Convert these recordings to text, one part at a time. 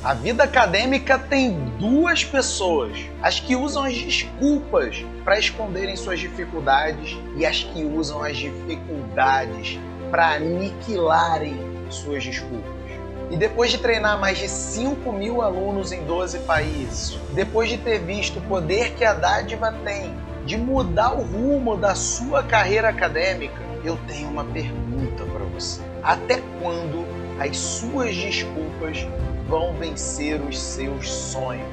A vida acadêmica tem duas pessoas: as que usam as desculpas para esconderem suas dificuldades e as que usam as dificuldades para aniquilarem suas desculpas. E depois de treinar mais de 5.000 alunos em 12 países, depois de ter visto o poder que a dádiva tem de mudar o rumo da sua carreira acadêmica, eu tenho uma pergunta para você. Até quando as suas desculpas vão vencer os seus sonhos?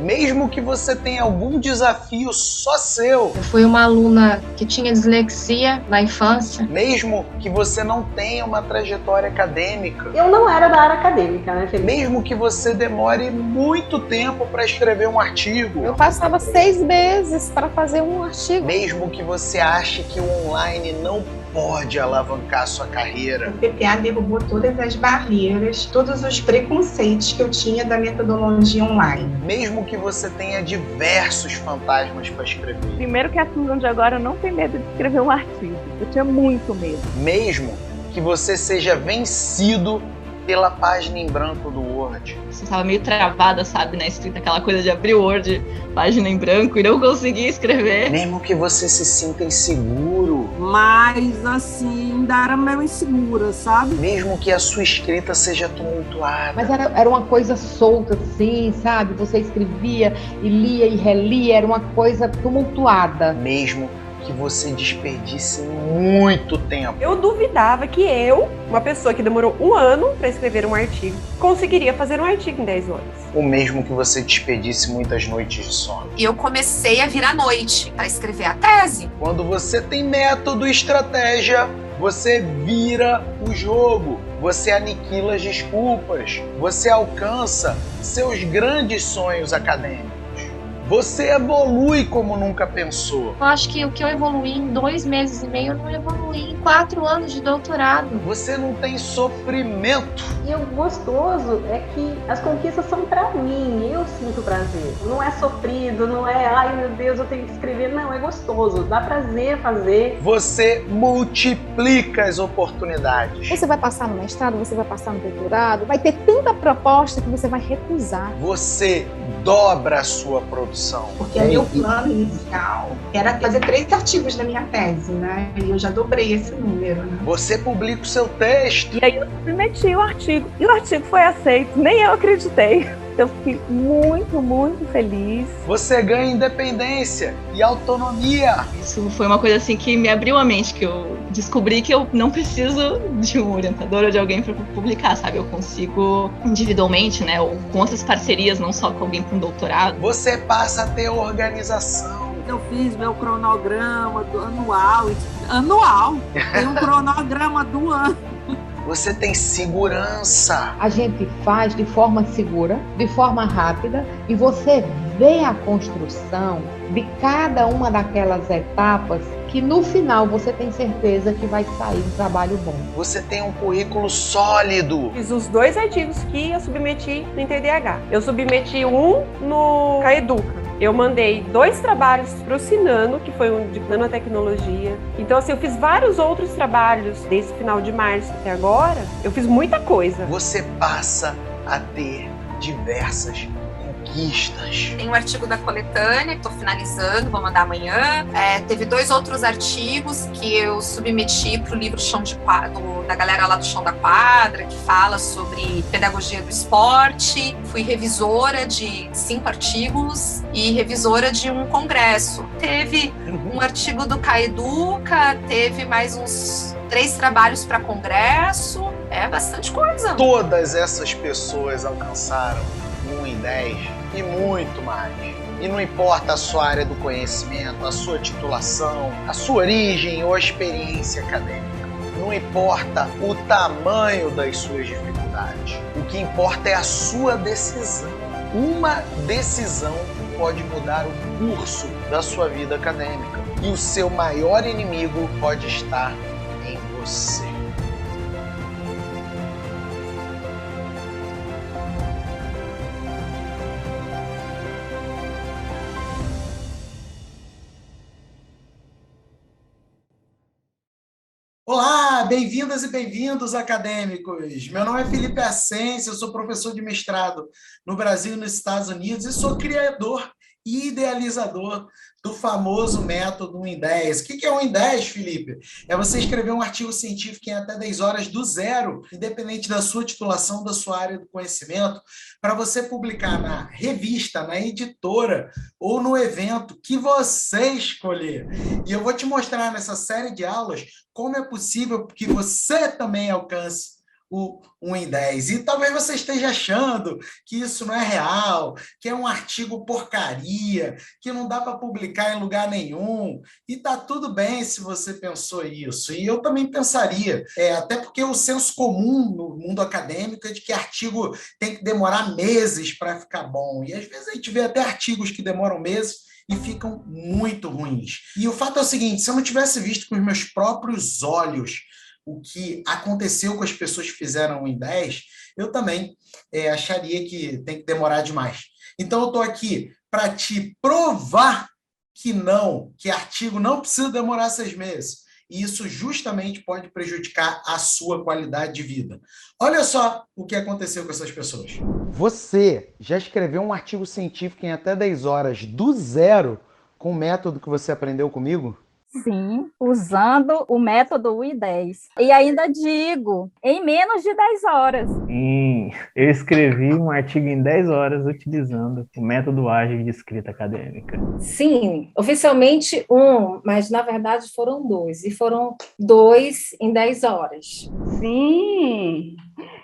Mesmo que você tenha algum desafio só seu. Eu fui uma aluna que tinha dislexia na infância. Mesmo que você não tenha uma trajetória acadêmica. Eu não era da área acadêmica, né, Felipe? Mesmo que você demore muito tempo para escrever um artigo. Eu passava 6 meses para fazer um artigo. Mesmo que você ache que o online não pode alavancar sua carreira. O PPA derrubou todas as barreiras, todos os preconceitos que eu tinha da metodologia online. Mesmo que você tenha diversos fantasmas para escrever. Primeiro que a Susan de agora não tem medo de escrever um artigo. Eu tinha muito medo. Mesmo que você seja vencido pela página em branco do Word. Você estava meio travada, sabe, na escrita, aquela coisa de abrir o Word, página em branco, e não conseguir escrever. Mesmo que você se sinta inseguro. Mas, assim, ainda era meio insegura, sabe? Mesmo que a sua escrita seja tumultuada. Mas era uma coisa solta, assim, sabe? Você escrevia e lia e relia, era uma coisa tumultuada. Mesmo que você desperdice muito tempo. Eu duvidava que eu, uma pessoa que demorou 1 ano para escrever um artigo, conseguiria fazer um artigo em 10 horas. Ou mesmo que você desperdice muitas noites de sono. E eu comecei a vir à noite para escrever a tese. Quando você tem método e estratégia, você vira o jogo. Você aniquila as desculpas. Você alcança seus grandes sonhos acadêmicos. Você evolui como nunca pensou. Eu acho que o que eu evoluí em 2 meses e meio, eu não evoluí em 4 anos de doutorado. Você não tem sofrimento. E o gostoso é que as conquistas são pra mim, eu sinto prazer. Não é sofrido, não é, ai meu Deus, eu tenho que escrever. Não, é gostoso, dá prazer fazer. Você multiplica as oportunidades. Você vai passar no mestrado, você vai passar no doutorado, vai ter tanta proposta que você vai recusar. Você dobra a sua produção. Porque o meu plano inicial era fazer 3 artigos da minha tese, né? E eu já dobrei esse número, né? Você publica o seu texto. E aí eu submeti o artigo. E o artigo foi aceito. Nem eu acreditei. Eu fiquei muito, muito feliz. Você ganha independência e autonomia. Isso foi uma coisa assim que me abriu a mente, que eu descobri que eu não preciso de um orientador ou de alguém para publicar, sabe? Eu consigo individualmente, né? Ou com outras parcerias, não só com alguém com doutorado. Você passa a ter organização. Eu fiz meu cronograma do anual. Anual! Tem um cronograma do ano. Você tem segurança. A gente faz de forma segura, de forma rápida, e você vê a construção de cada uma daquelas etapas que no final você tem certeza que vai sair um trabalho bom. Você tem um currículo sólido. Fiz os 2 artigos que eu submeti no InterDH. Eu submeti um no Caeduca. Eu mandei 2 trabalhos para o Sinano, que foi um de nanotecnologia. Então, assim, eu fiz vários outros trabalhos desde o final de março até agora. Eu fiz muita coisa. Você passa a ter diversas conquistas. Tem um artigo da coletânea que estou finalizando, vou mandar amanhã. Teve 2 outros artigos que eu submeti para o livro Chão de Quadra, da galera lá do Chão da Quadra, que fala sobre pedagogia do esporte. Fui revisora de 5 artigos e revisora de um congresso. Teve um artigo do Caeduca, teve mais uns 3 trabalhos para congresso. É bastante coisa. Todas essas pessoas alcançaram 1 em 10 e muito mais. E não importa a sua área do conhecimento, a sua titulação, a sua origem ou a experiência acadêmica. Não importa o tamanho das suas dificuldades. O que importa é a sua decisão. Uma decisão pode mudar o curso da sua vida acadêmica. E o seu maior inimigo pode estar em você. Olá, Olá, bem-vindas e bem-vindos, acadêmicos. Meu nome é Felipe Ascensi, eu sou professor de mestrado no Brasil e nos Estados Unidos e sou criador e idealizador do famoso método 1 em 10. O que é 1 em 10, Felipe? É você escrever um artigo científico em até 10 horas do zero, independente da sua titulação, da sua área do conhecimento, para você publicar na revista, na editora ou no evento que você escolher. E eu vou te mostrar nessa série de aulas como é possível que você também alcance o 1 em 10. E talvez você esteja achando que isso não é real, que é um artigo porcaria, que não dá para publicar em lugar nenhum. E tá tudo bem se você pensou isso. E eu também pensaria, até porque o senso comum no mundo acadêmico é de que artigo tem que demorar meses para ficar bom. E às vezes a gente vê até artigos que demoram meses e ficam muito ruins. E o fato é o seguinte, se eu não tivesse visto com os meus próprios olhos o que aconteceu com as pessoas que fizeram 1 em 10, eu também acharia que tem que demorar demais. Então eu estou aqui para te provar que artigo não precisa demorar 6 meses. E isso justamente pode prejudicar a sua qualidade de vida. Olha só o que aconteceu com essas pessoas. Você já escreveu um artigo científico em até 10 horas do zero com o método que você aprendeu comigo? Sim, usando o método 1 em 10. E ainda digo, em menos de 10 horas. Sim, eu escrevi um artigo em 10 horas utilizando o método ágil de escrita acadêmica. Sim, oficialmente 1, mas na verdade foram 2. E foram 2 em 10 horas. Sim,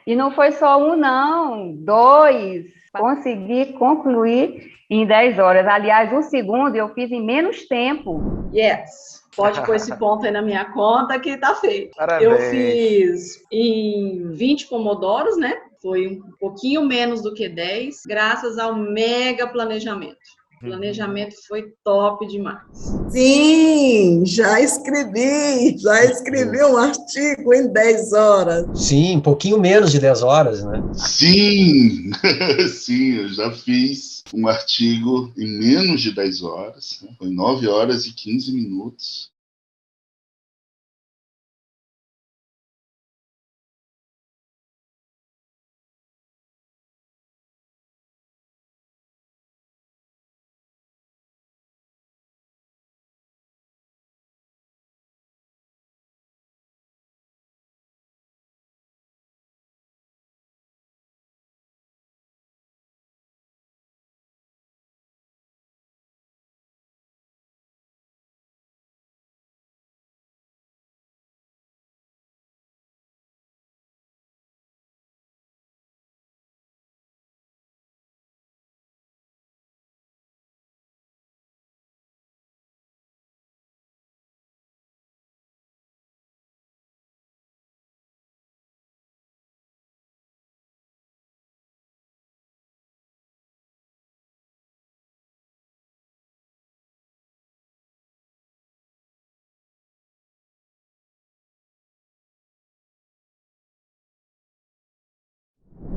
e não foi só 1 não, 2. Consegui concluir em 10 horas. Aliás, o segundo eu fiz em menos tempo. Yes. Pode pôr esse ponto aí na minha conta que tá feito. Parabéns. Eu fiz em 20 pomodoros, né? Foi um pouquinho menos do que 10, graças ao mega planejamento. O planejamento foi top demais. Sim, já escrevi um artigo em 10 horas. Sim, um pouquinho menos de 10 horas, né? Sim, sim, eu já fiz um artigo em menos de 10 horas, né? Foi 9 horas e 15 minutos.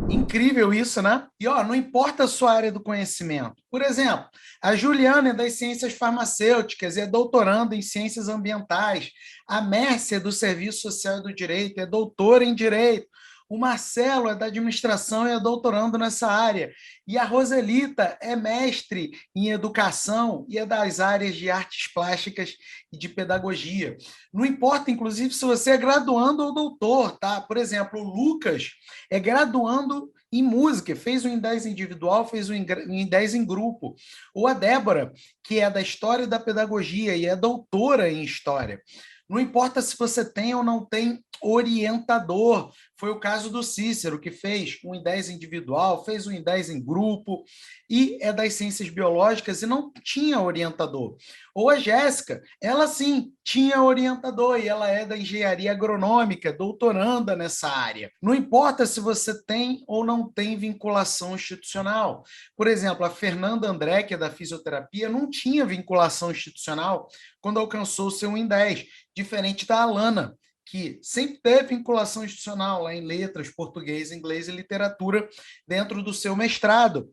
Incrível isso, né? E não importa a sua área do conhecimento. Por exemplo, a Juliana é das ciências farmacêuticas e é doutoranda em ciências ambientais. A Mércia é do Serviço Social e do Direito, é doutora em Direito. O Marcelo é da administração e é doutorando nessa área. E a Roselita é mestre em educação e é das áreas de artes plásticas e de pedagogia. Não importa, inclusive, se você é graduando ou doutor, tá? Por exemplo, o Lucas é graduando em música, fez um em 10 individual, fez um em 10 em grupo. Ou a Débora, que é da história e da pedagogia e é doutora em história. Não importa se você tem ou não tem orientador. Foi o caso do Cícero, que fez um em 10 individual, fez um em 10 em grupo, e é das ciências biológicas e não tinha orientador. Ou a Jéssica, ela sim tinha orientador, e ela é da engenharia agronômica, doutoranda nessa área. Não importa se você tem ou não tem vinculação institucional. Por exemplo, a Fernanda André, que é da fisioterapia, não tinha vinculação institucional quando alcançou o seu 1 em 10, diferente da Alana, que sempre teve vinculação institucional lá em letras, português, inglês e literatura dentro do seu mestrado.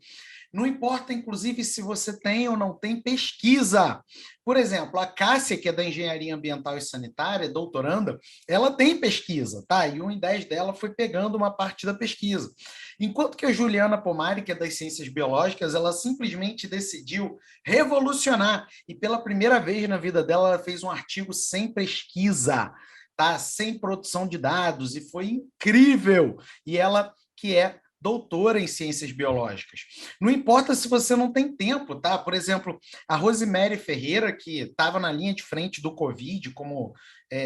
Não importa, inclusive, se você tem ou não tem pesquisa. Por exemplo, a Cássia, que é da Engenharia Ambiental e Sanitária, doutoranda, ela tem pesquisa, tá? E o IN10 dela foi pegando uma parte da pesquisa. Enquanto que a Juliana Pomari, que é das Ciências Biológicas, ela simplesmente decidiu revolucionar. E pela primeira vez na vida dela, ela fez um artigo sem pesquisa, tá? Sem produção de dados, e foi incrível. E ela, que é doutora em ciências biológicas. Não importa se você não tem tempo, tá? Por exemplo, a Rosemary Ferreira, que estava na linha de frente do Covid como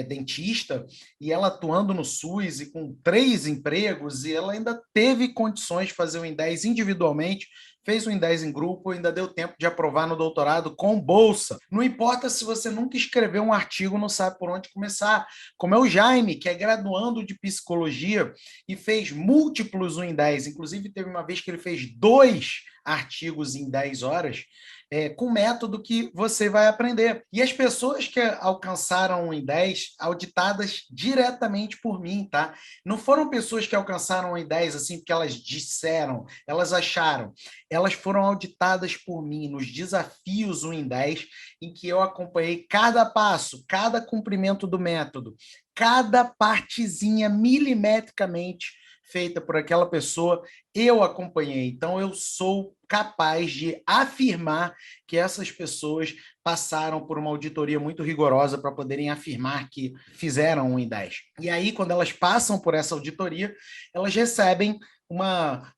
dentista, e ela atuando no SUS e com 3 empregos, e ela ainda teve condições de fazer o IN10 individualmente, fez o IN10 em grupo, ainda deu tempo de aprovar no doutorado com bolsa. Não importa se você nunca escreveu um artigo, não sabe por onde começar, como é o Jaime, que é graduando de psicologia e fez múltiplos IN10, inclusive teve uma vez que ele fez 2 artigos em 10 horas, com método que você vai aprender. E as pessoas que alcançaram o IN10, auditadas diretamente por mim, tá? Não foram pessoas que alcançaram o IN10 assim porque elas disseram, elas acharam. Elas foram auditadas por mim nos desafios do IN10, em que eu acompanhei cada passo, cada cumprimento do método, cada partezinha milimetricamente feita por aquela pessoa, eu acompanhei. Então, eu sou capaz de afirmar que essas pessoas passaram por uma auditoria muito rigorosa para poderem afirmar que fizeram um IN10. E aí, quando elas passam por essa auditoria, elas recebem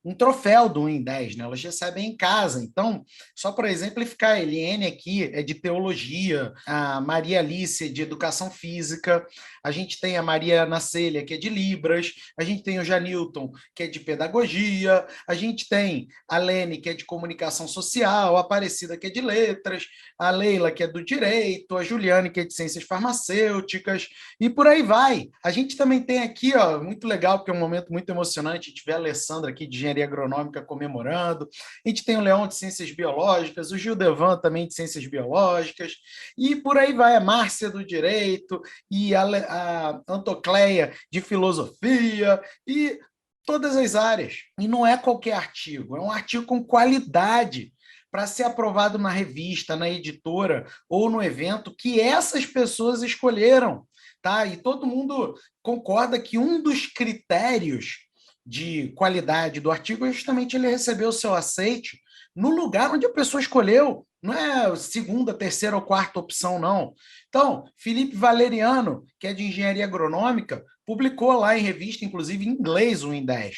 um troféu do IN10, né? Elas recebem em casa. Então, só para exemplificar, a Eliane aqui é de teologia, a Maria Alice é de educação física, a gente tem a Maria Nacélia, que é de Libras, a gente tem o Janilton, que é de pedagogia, a gente tem a Lene, que é de comunicação social, a Aparecida, que é de letras, a Leila, que é do direito, a Juliane, que é de ciências farmacêuticas, e por aí vai. A gente também tem aqui, ó, muito legal, porque é um momento muito emocionante, a gente vê a Alessandra aqui de Engenharia Agronômica comemorando, a gente tem o Leão de Ciências Biológicas, o Gildevan também de Ciências Biológicas, e por aí vai a Márcia do Direito, e a Antocleia de Filosofia, e todas as áreas. E não é qualquer artigo, é um artigo com qualidade, para ser aprovado na revista, na editora ou no evento que essas pessoas escolheram, tá? E todo mundo concorda que um dos critérios de qualidade do artigo é justamente ele receber o seu aceite no lugar onde a pessoa escolheu, não é segunda, terceira ou quarta opção, não. Então, Felipe Valeriano, que é de Engenharia Agronômica, publicou lá em revista, inclusive em inglês, o IN10.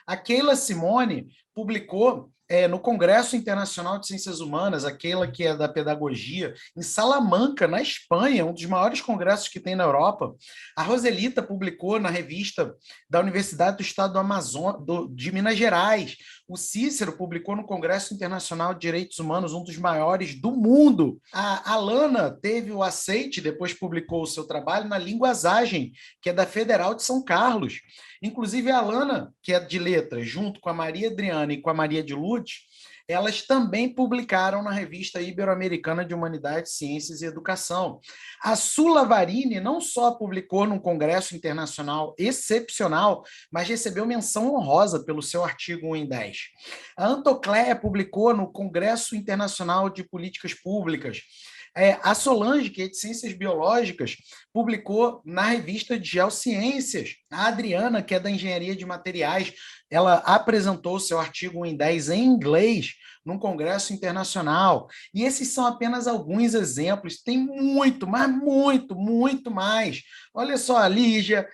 A Keila Simone publicou no Congresso Internacional de Ciências Humanas, aquela que é da pedagogia, em Salamanca, na Espanha, um dos maiores congressos que tem na Europa. A Roselita publicou na revista da Universidade do Estado do Amazonas, de Minas Gerais. O Cícero publicou no Congresso Internacional de Direitos Humanos, um dos maiores do mundo. A Alana teve o aceite, depois publicou o seu trabalho na Linguagem, que é da Federal de São Carlos. Inclusive, a Alana, que é de letras, junto com a Maria Adriana e com a Maria de Lourdes, elas também publicaram na revista Ibero-Americana de Humanidades, Ciências e Educação. A Sula Varini não só publicou num congresso internacional excepcional, mas recebeu menção honrosa pelo seu artigo 1 em 10. A Antocleia publicou no Congresso Internacional de Políticas Públicas. A Solange, que é de Ciências Biológicas, publicou na revista de Geociências. A Adriana, que é da Engenharia de Materiais, ela apresentou seu artigo em 10 em inglês num congresso internacional. E esses são apenas alguns exemplos. Tem muito, mas muito, muito mais. Olha só, a Lígia,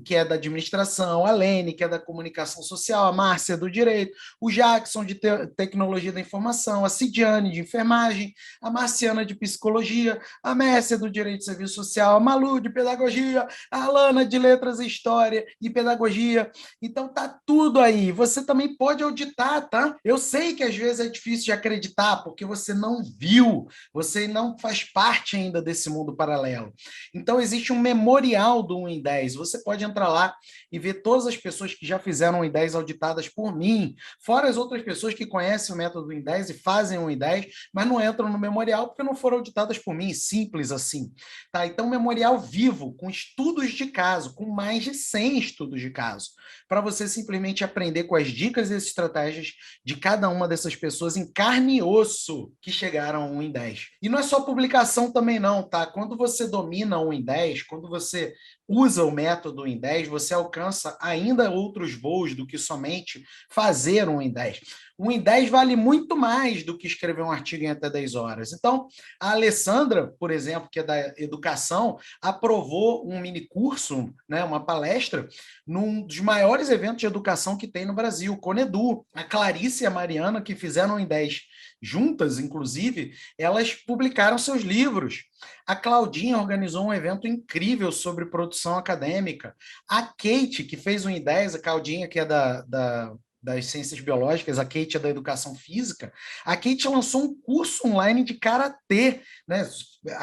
que é da administração, a Lene, que é da comunicação social, a Márcia, do direito, o Jackson, de tecnologia da informação, a Cidiane, de enfermagem, a Marciana, de psicologia, a Mércia, do direito e serviço social, a Malu, de pedagogia, a Alana, de letras e história e pedagogia. Então, tá tudo aí. Você também pode auditar, tá? Eu sei que às vezes é difícil de acreditar, porque você não viu, você não faz parte ainda desse mundo paralelo. Então, existe um memorial do 1 em 10. Você pode entrar lá e ver todas as pessoas que já fizeram 1 em 10 auditadas por mim, fora as outras pessoas que conhecem o método 1 em 10 e fazem 1 em 10, mas não entram no memorial porque não foram auditadas por mim, simples assim. Tá? Então, memorial vivo, com estudos de caso, com mais de 100 estudos de caso, para você simplesmente simplesmente aprender com as dicas e as estratégias de cada uma dessas pessoas em carne e osso que chegaram ao 1 em 10. E não é só publicação também não, tá? Quando você domina 1 em 10, quando você usa o método 1 em 10, você alcança ainda outros voos do que somente fazer 1 em 10. 1 em 10 vale muito mais do que escrever um artigo em até 10 horas. Então, a Alessandra, por exemplo, que é da educação, aprovou um mini curso, né, uma palestra, num dos maiores eventos de educação que tem no Brasil, o Conedu. A Clarice e a Mariana, que fizeram 1 em 10 juntas, inclusive, elas publicaram seus livros. A Claudinha organizou um evento incrível sobre produção acadêmica. A Kate, que fez 1 em 10, a Claudinha, que é das ciências biológicas, a Kate é da educação física, a Kate lançou um curso online de karatê, né,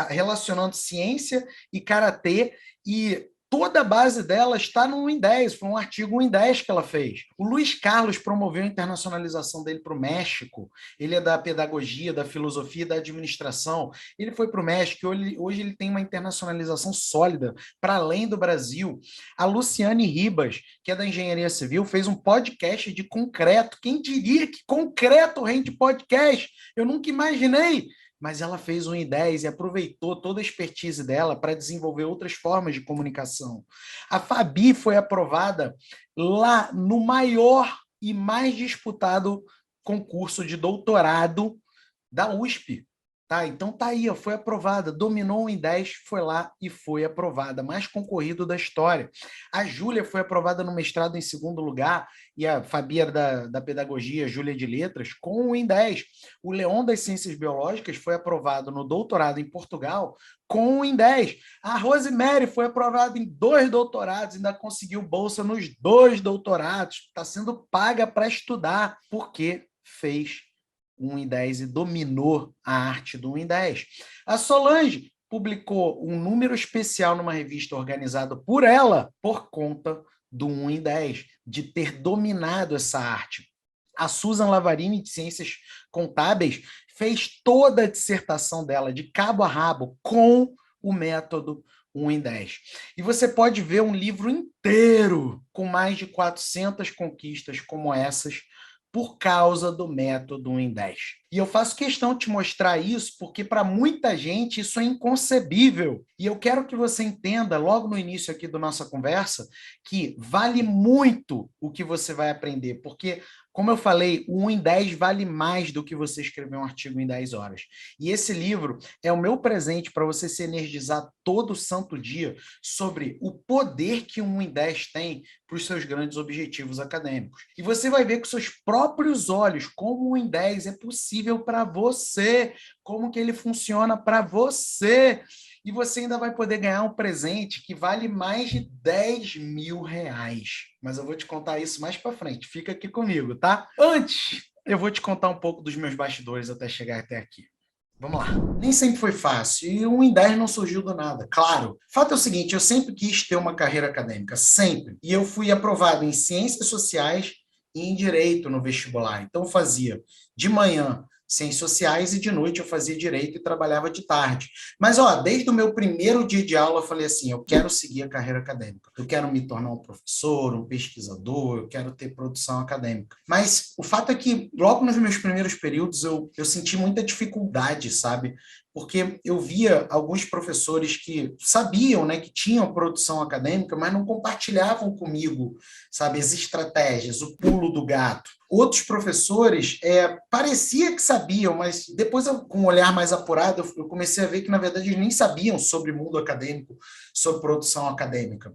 relacionando ciência e karatê, e toda a base dela está no 1 em 10, foi um artigo 1 em 10 que ela fez. O Luiz Carlos promoveu a internacionalização dele para o México, ele é da pedagogia, da filosofia e da administração, ele foi para o México e hoje ele tem uma internacionalização sólida para além do Brasil. A Luciane Ribas, que é da engenharia civil, fez um podcast de concreto. Quem diria que concreto rende podcast? Eu nunca imaginei. Mas ela fez 1 em 10 e aproveitou toda a expertise dela para desenvolver outras formas de comunicação. A Fabi foi aprovada lá no maior e mais disputado concurso de doutorado da USP. Tá? Então tá aí, ó, foi aprovada, dominou 1 em 10, foi lá e foi aprovada, mais concorrido da história. A Júlia foi aprovada no mestrado em 2º lugar, e a Fabi era da pedagogia, a Júlia de letras, com 1 em 10. O Leon das ciências biológicas foi aprovado no doutorado em Portugal com 1 em 10. A Rosemary foi aprovada em 2 doutorados, ainda conseguiu bolsa nos 2 doutorados, está sendo paga para estudar, porque fez 1 em 10 e dominou a arte do 1 em 10. A Solange publicou um número especial numa revista organizada por ela por conta do 1 em 10, de ter dominado essa arte. A Susan Lavarini, de Ciências Contábeis, fez toda a dissertação dela, de cabo a rabo, com o método 1 em 10. E você pode ver um livro inteiro com mais de 400 conquistas como essas, por causa do método 1 em 10. E eu faço questão de te mostrar isso porque para muita gente isso é inconcebível. E eu quero que você entenda logo no início aqui da nossa conversa que vale muito o que você vai aprender, porque, como eu falei, o 1 em 10 vale mais do que você escrever um artigo em 10 horas. E esse livro é o meu presente para você se energizar todo santo dia sobre o poder que o 1 em 10 tem para os seus grandes objetivos acadêmicos. E você vai ver com seus próprios olhos como o 1 em 10 é possível para você, como que ele funciona para você. E você ainda vai poder ganhar um presente que vale mais de R$10.000. Mas eu vou te contar isso mais para frente. Fica aqui comigo, tá? Antes, eu vou te contar um pouco dos meus bastidores até chegar até aqui. Vamos lá. Nem sempre foi fácil. E o 1 em 10 não surgiu do nada. Claro. O fato é o seguinte, eu sempre quis ter uma carreira acadêmica. Sempre. E eu fui aprovado em Ciências Sociais e em Direito no vestibular. Então eu fazia de manhã Ciências Sociais e de noite eu fazia Direito e trabalhava de tarde. Mas, desde o meu primeiro dia de aula eu falei assim, eu quero seguir a carreira acadêmica. Eu quero me tornar um professor, um pesquisador, eu quero ter produção acadêmica. Mas o fato é que, logo nos meus primeiros períodos, eu senti muita dificuldade, sabe? Porque eu via alguns professores que sabiam, né, que tinham produção acadêmica, mas não compartilhavam comigo, sabe, as estratégias, o pulo do gato. Outros professores parecia que sabiam, mas depois, com um olhar mais apurado, eu comecei a ver que, na verdade, eles nem sabiam sobre mundo acadêmico, sobre produção acadêmica.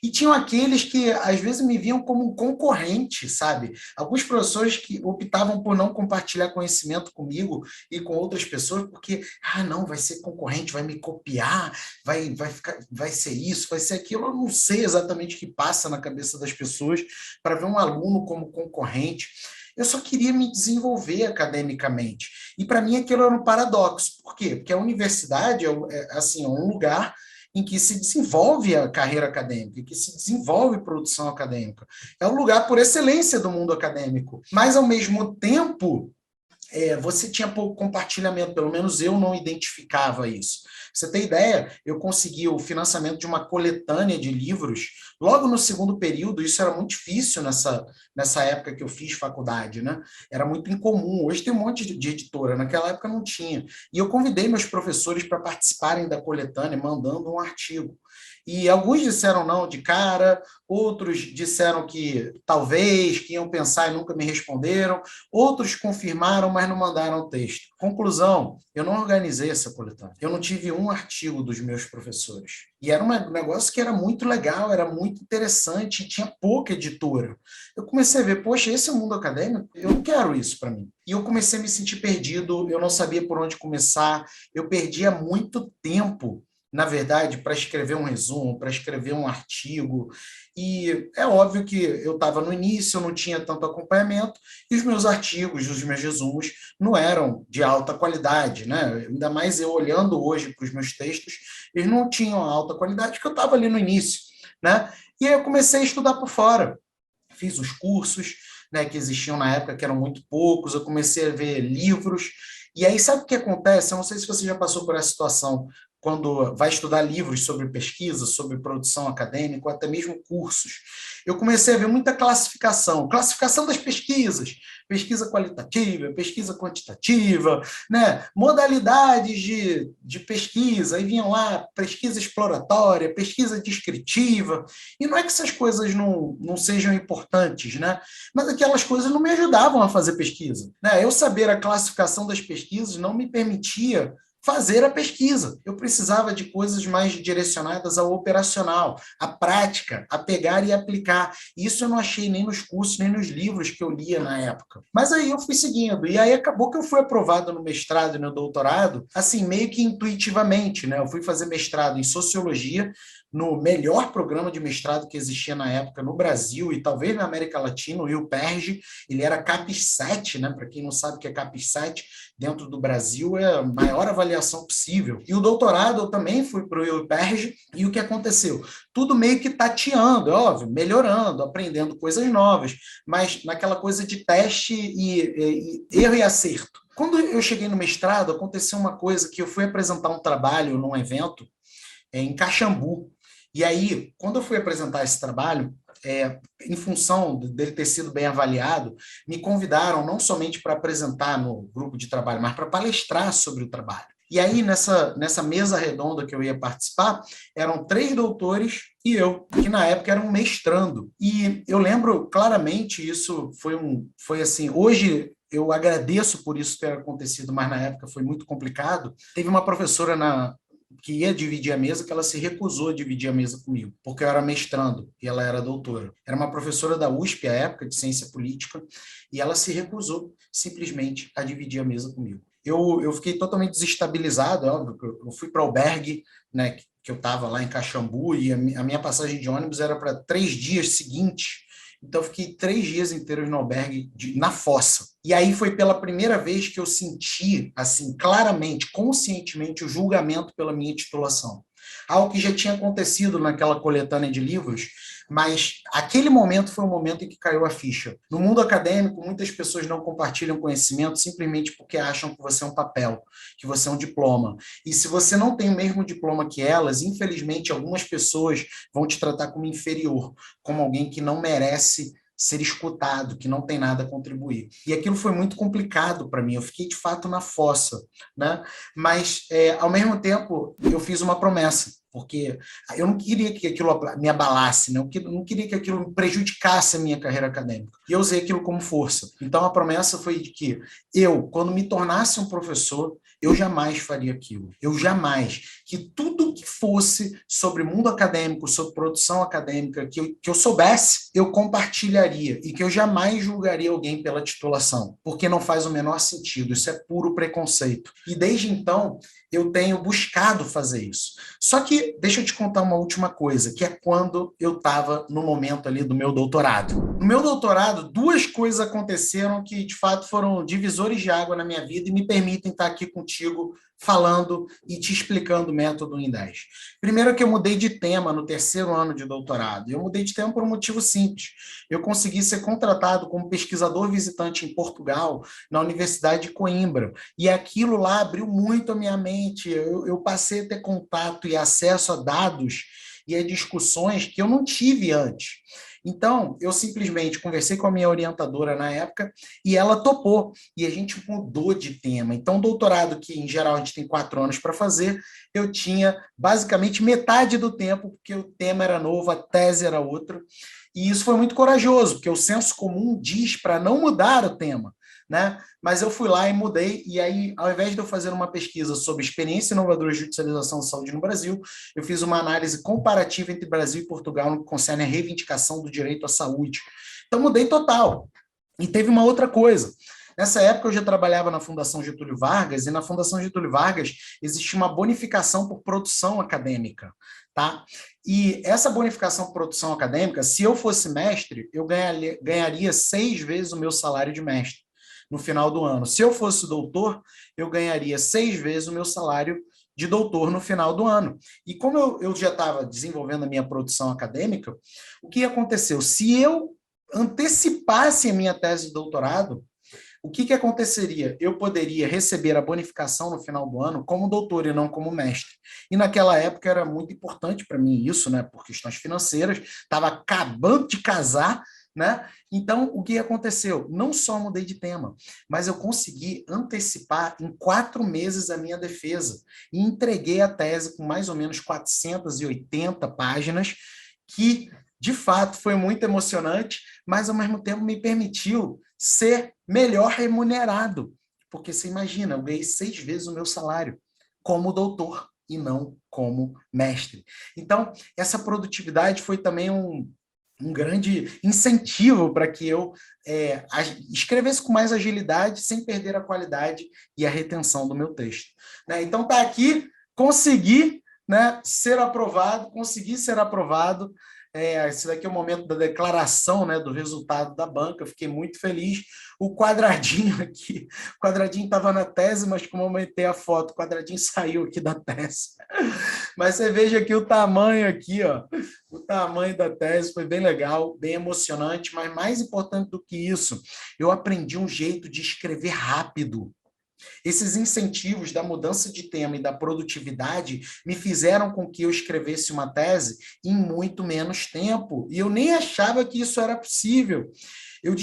E tinham aqueles que, às vezes, me viam como um concorrente, sabe? Alguns professores que optavam por não compartilhar conhecimento comigo e com outras pessoas, porque, não, vai ser concorrente, vai me copiar, vai ser isso, vai ser aquilo. Eu não sei exatamente o que passa na cabeça das pessoas para ver um aluno como concorrente. Eu só queria me desenvolver academicamente. E, para mim, aquilo era um paradoxo. Por quê? Porque a universidade é um lugar em que se desenvolve a carreira acadêmica, em que se desenvolve produção acadêmica. É um lugar por excelência do mundo acadêmico. Mas, ao mesmo tempo, você tinha pouco compartilhamento, pelo menos eu não identificava isso. você ter ideia, eu consegui o financiamento de uma coletânea de livros logo no segundo período. Isso era muito difícil nessa época que eu fiz faculdade, né? Era muito incomum. Hoje tem um monte de editora, naquela época não tinha. E eu convidei meus professores para participarem da coletânea, mandando um artigo. E alguns disseram não de cara, outros disseram que talvez, que iam pensar e nunca me responderam, outros confirmaram, mas não mandaram o texto. Conclusão, eu não organizei essa coletânea. Eu não tive um artigo dos meus professores. E era um negócio que era muito legal, era muito interessante, tinha pouca editora. Eu comecei a ver, poxa, esse é o mundo acadêmico? Eu não quero isso para mim. E eu comecei a me sentir perdido, eu não sabia por onde começar, eu perdia muito tempo, na verdade, para escrever um resumo, para escrever um artigo. E é óbvio que eu estava no início, eu não tinha tanto acompanhamento, e os meus artigos, os meus resumos, não eram de alta qualidade, né? Ainda mais eu olhando hoje para os meus textos, eles não tinham alta qualidade, porque eu estava ali no início, né? E aí eu comecei a estudar por fora. Fiz os cursos, né, que existiam na época, que eram muito poucos, eu comecei a ver livros. E aí, sabe o que acontece? Eu não sei se você já passou por essa situação, quando vai estudar livros sobre pesquisa, sobre produção acadêmica, ou até mesmo cursos. Eu comecei a ver muita classificação das pesquisas, pesquisa qualitativa, pesquisa quantitativa, né? Modalidades de pesquisa, aí vinham lá pesquisa exploratória, pesquisa descritiva, e não é que essas coisas não sejam importantes, né? Mas aquelas coisas não me ajudavam a fazer pesquisa, né? Eu saber a classificação das pesquisas não me permitia fazer a pesquisa. Eu precisava de coisas mais direcionadas ao operacional, à prática, a pegar e aplicar. Isso eu não achei nem nos cursos, nem nos livros que eu lia na época. Mas aí eu fui seguindo, e aí acabou que eu fui aprovado no mestrado e no doutorado, assim, meio que intuitivamente, né? Eu fui fazer mestrado em Sociologia, no melhor programa de mestrado que existia na época no Brasil e talvez na América Latina, o UPERJ. Ele era CAPES 7, né? Para quem não sabe o que é CAPES 7, dentro do Brasil é a maior avaliação possível. E o doutorado eu também fui para o UPERJ, e o que aconteceu? Tudo meio que tateando, é óbvio, melhorando, aprendendo coisas novas, mas naquela coisa de teste e erro e acerto. Quando eu cheguei no mestrado, aconteceu uma coisa que eu fui apresentar um trabalho num evento em Caxambu. E aí, quando eu fui apresentar esse trabalho, em função dele ter sido bem avaliado, me convidaram não somente para apresentar no grupo de trabalho, mas para palestrar sobre o trabalho. E aí, nessa mesa redonda que eu ia participar, eram 3 doutores e eu, que na época era um mestrando. E eu lembro claramente, isso foi assim, hoje eu agradeço por isso ter acontecido, mas na época foi muito complicado. Teve uma professora que ia dividir a mesa, que ela se recusou a dividir a mesa comigo, porque eu era mestrando e ela era doutora. Era uma professora da USP, à época, de ciência política, e ela se recusou simplesmente a dividir a mesa comigo. Eu fiquei totalmente desestabilizado, é óbvio, eu fui para o albergue, né, que eu estava lá em Caxambu, e a minha passagem de ônibus era para 3 dias seguintes. Então, eu fiquei 3 dias inteiros no albergue, na fossa. E aí foi pela primeira vez que eu senti, assim, claramente, conscientemente, o julgamento pela minha titulação. Algo que já tinha acontecido naquela coletânea de livros, mas aquele momento foi o momento em que caiu a ficha. No mundo acadêmico, muitas pessoas não compartilham conhecimento simplesmente porque acham que você é um papel, que você é um diploma. E se você não tem o mesmo diploma que elas, infelizmente, algumas pessoas vão te tratar como inferior, como alguém que não merece ser escutado, que não tem nada a contribuir. E aquilo foi muito complicado para mim, eu fiquei de fato na fossa, né? Mas, ao mesmo tempo, eu fiz uma promessa, porque eu não queria que aquilo me abalasse, né? Eu não queria que aquilo prejudicasse a minha carreira acadêmica. E eu usei aquilo como força. Então, a promessa foi de que eu, quando me tornasse um professor, eu jamais faria aquilo. Eu jamais. Que tudo que fosse sobre mundo acadêmico, sobre produção acadêmica, que eu soubesse, eu compartilharia. E que eu jamais julgaria alguém pela titulação. Porque não faz o menor sentido. Isso é puro preconceito. E desde então, eu tenho buscado fazer isso. Só que, deixa eu te contar uma última coisa, que é quando eu estava no momento ali do meu doutorado. No meu doutorado, 2 coisas aconteceram que, de fato, foram divisores de água na minha vida e me permitem estar aqui contigo falando e te explicando o método em 10. Primeiro que eu mudei de tema no terceiro ano de doutorado. Eu mudei de tema por um motivo simples. Eu consegui ser contratado como pesquisador visitante em Portugal, na Universidade de Coimbra. E aquilo lá abriu muito a minha mente. Eu passei a ter contato e acesso a dados e a discussões que eu não tive antes. Então, eu simplesmente conversei com a minha orientadora na época e ela topou, e a gente mudou de tema. Então, o doutorado, que em geral a gente tem 4 anos para fazer, eu tinha basicamente metade do tempo, porque o tema era novo, a tese era outra, e isso foi muito corajoso, porque o senso comum diz para não mudar o tema, né? Mas eu fui lá e mudei, e aí, ao invés de eu fazer uma pesquisa sobre experiência inovadora de judicialização de saúde no Brasil, eu fiz uma análise comparativa entre Brasil e Portugal no que concerne a reivindicação do direito à saúde. Então, mudei total. E teve uma outra coisa. Nessa época, eu já trabalhava na Fundação Getúlio Vargas, e na Fundação Getúlio Vargas existia uma bonificação por produção acadêmica, tá? E essa bonificação por produção acadêmica, se eu fosse mestre, eu ganharia 6 vezes o meu salário de mestre no final do ano. Se eu fosse doutor, eu ganharia 6 vezes o meu salário de doutor no final do ano. E como eu já estava desenvolvendo a minha produção acadêmica, o que aconteceu? Se eu antecipasse a minha tese de doutorado, o que aconteceria? Eu poderia receber a bonificação no final do ano como doutor e não como mestre. E naquela época era muito importante para mim isso, né, por questões financeiras, estava acabando de casar, né? Então, o que aconteceu? Não só mudei de tema, mas eu consegui antecipar em 4 meses a minha defesa e entreguei a tese com mais ou menos 480 páginas, que, de fato, foi muito emocionante, mas, ao mesmo tempo, me permitiu ser melhor remunerado. Porque, você imagina, eu ganhei 6 vezes o meu salário como doutor e não como mestre. Então, essa produtividade foi também um grande incentivo para que eu escrevesse com mais agilidade, sem perder a qualidade e a retenção do meu texto. Né? Então, está aqui, consegui, né, consegui ser aprovado. Esse daqui é o momento da declaração, né, do resultado da banca. Eu fiquei muito feliz. O quadradinho aqui, o quadradinho estava na tese, mas como eu aumentei a foto, o quadradinho saiu aqui da tese. Mas você veja aqui o tamanho aqui, ó, o tamanho da tese foi bem legal, bem emocionante, mas mais importante do que isso, eu aprendi um jeito de escrever rápido. Esses incentivos da mudança de tema e da produtividade me fizeram com que eu escrevesse uma tese em muito menos tempo, e eu nem achava que isso era possível. Eu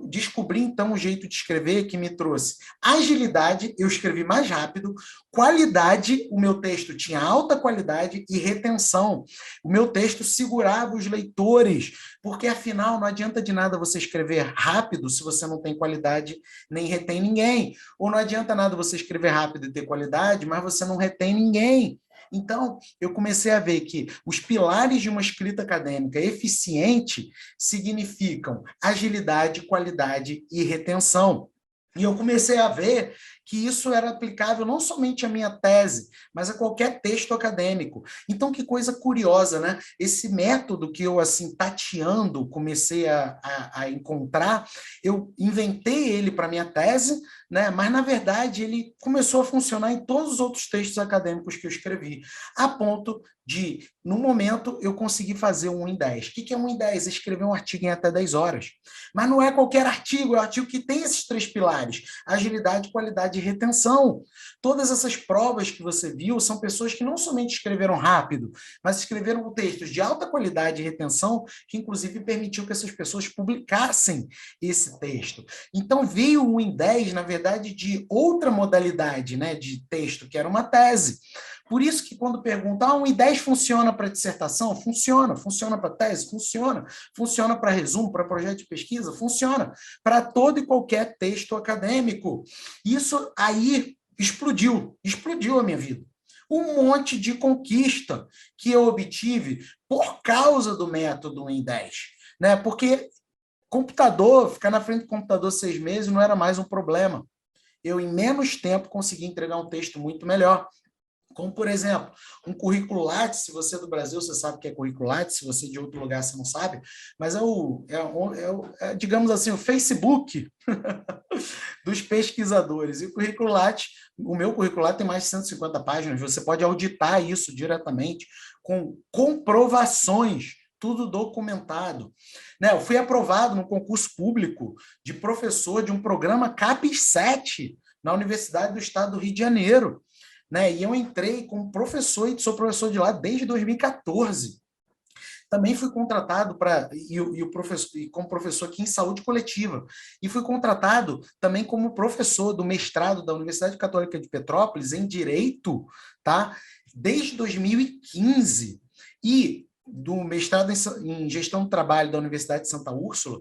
descobri, então, um jeito de escrever que me trouxe agilidade, eu escrevi mais rápido, qualidade, o meu texto tinha alta qualidade e retenção. O meu texto segurava os leitores, porque, afinal, não adianta de nada você escrever rápido se você não tem qualidade nem retém ninguém. Ou não adianta nada você escrever rápido e ter qualidade, mas você não retém ninguém. Então, eu comecei a ver que os pilares de uma escrita acadêmica eficiente significam agilidade, qualidade e retenção. E eu comecei a ver que isso era aplicável não somente à minha tese, mas a qualquer texto acadêmico. Então, que coisa curiosa, né? Esse método que eu, assim, tateando, comecei a encontrar, eu inventei ele para a minha tese, né? Mas, na verdade, ele começou a funcionar em todos os outros textos acadêmicos que eu escrevi, a ponto de, no momento, eu consegui fazer um em 10. O que é um em 10? Escrever um artigo em até 10 horas. Mas não é qualquer artigo, é um artigo que tem esses 3 pilares: agilidade, qualidade e retenção. Todas essas provas que você viu são pessoas que não somente escreveram rápido, mas escreveram textos de alta qualidade e retenção, que inclusive permitiu que essas pessoas publicassem esse texto. Então veio um em 10, na verdade, de outra modalidade, né, de texto, que era uma tese. Por isso que quando perguntam, um em 10 funciona para dissertação? Funciona. Funciona para tese? Funciona. Funciona para resumo, para projeto de pesquisa? Funciona. Para todo e qualquer texto acadêmico. Isso aí explodiu a minha vida. Um monte de conquista que eu obtive por causa do método 1 em 10. Né? Porque ficar na frente do computador 6 meses não era mais um problema. Eu, em menos tempo, consegui entregar um texto muito melhor. Como, por exemplo, um currículo Lattes. Se você é do Brasil, você sabe o que é currículo Lattes, se você é de outro lugar, você não sabe, mas digamos assim, o Facebook dos pesquisadores. E o currículo Lattes, o meu currículo Lattes tem mais de 150 páginas, você pode auditar isso diretamente com comprovações, tudo documentado. Né? Eu fui aprovado no concurso público de professor de um programa CAPES-7 na Universidade do Estado do Rio de Janeiro. Né? E eu entrei como professor e sou professor de lá desde 2014. Também fui contratado como professor aqui em saúde coletiva. E fui contratado também como professor do mestrado da Universidade Católica de Petrópolis em Direito, tá? Desde 2015. E do mestrado em Gestão do Trabalho da Universidade de Santa Úrsula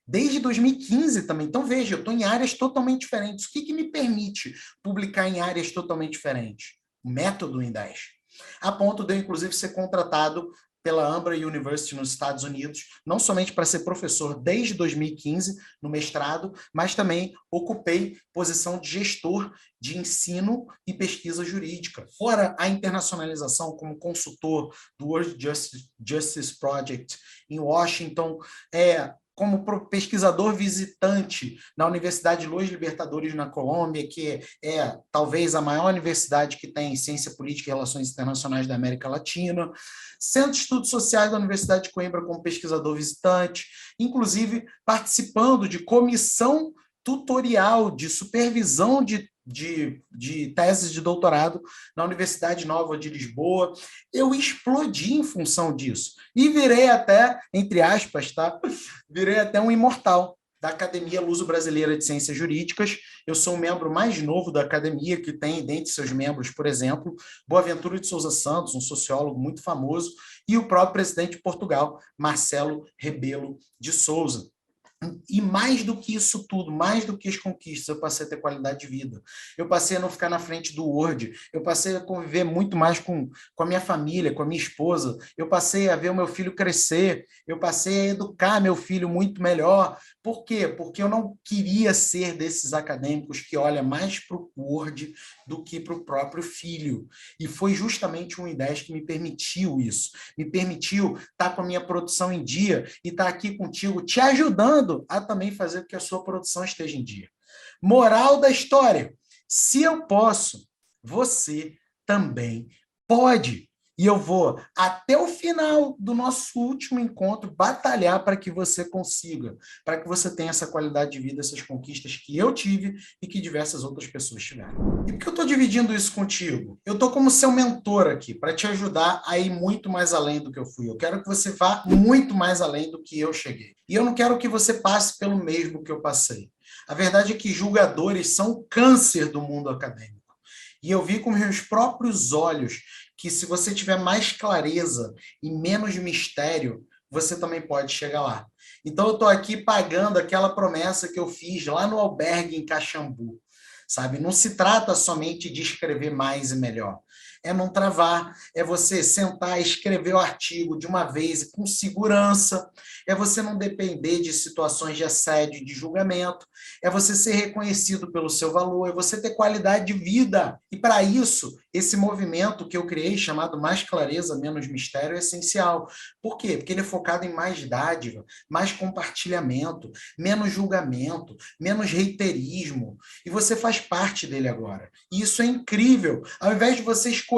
desde 2015 também. Então, veja, eu estou em áreas totalmente diferentes. O que me permite publicar em áreas totalmente diferentes? O método IN10. A ponto de eu, inclusive, ser contratado pela Ambra University nos Estados Unidos, não somente para ser professor desde 2015 no mestrado, mas também ocupei posição de gestor de ensino e pesquisa jurídica. Fora a internacionalização como consultor do World Justice Project em Washington, como pesquisador visitante na Universidade Los Libertadores na Colômbia, que é talvez a maior universidade que tem ciência política e relações internacionais da América Latina, Centro de Estudos Sociais da Universidade de Coimbra como pesquisador visitante, inclusive participando de comissão tutorial de supervisão de teses de doutorado na Universidade Nova de Lisboa. Eu explodi em função disso. E virei até, entre aspas, tá? Virei até um imortal da Academia Luso-Brasileira de Ciências Jurídicas. Eu sou o membro mais novo da academia, que tem, dentre seus membros, por exemplo, Boaventura de Sousa Santos, um sociólogo muito famoso, e o próprio presidente de Portugal, Marcelo Rebelo de Sousa. E mais do que isso tudo, mais do que as conquistas, eu passei a ter qualidade de vida. Eu passei a não ficar na frente do Word, eu passei a conviver muito mais com a minha família, com a minha esposa, eu passei a ver o meu filho crescer, eu passei a educar meu filho muito melhor. Por quê? Porque eu não queria ser desses acadêmicos que olham mais para o Word do que para o próprio filho. E foi justamente o IN10 que me permitiu isso. Me permitiu estar com a minha produção em dia e estar aqui contigo, te ajudando a também fazer com que a sua produção esteja em dia. Moral da história: se eu posso, você também pode. E eu vou, até o final do nosso último encontro, batalhar para que você consiga, para que você tenha essa qualidade de vida, essas conquistas que eu tive e que diversas outras pessoas tiveram. E por que eu estou dividindo isso contigo? Eu estou como seu mentor aqui, para te ajudar a ir muito mais além do que eu fui. Eu quero que você vá muito mais além do que eu cheguei. E eu não quero que você passe pelo mesmo que eu passei. A verdade é que julgadores são o câncer do mundo acadêmico. E eu vi com meus próprios olhos que se você tiver mais clareza e menos mistério, você também pode chegar lá. Então eu estou aqui pagando aquela promessa que eu fiz lá no albergue em Caxambu, sabe? Não se trata somente de escrever mais e melhor. É não travar, é você sentar e escrever o artigo de uma vez com segurança, é você não depender de situações de assédio, de julgamento, é você ser reconhecido pelo seu valor, é você ter qualidade de vida. E para isso, esse movimento que eu criei, chamado Mais Clareza, Menos Mistério, é essencial. Por quê? Porque ele é focado em mais dádiva, mais compartilhamento, menos julgamento, menos reiterismo. E você faz parte dele agora. E isso é incrível. Ao invés de você escolher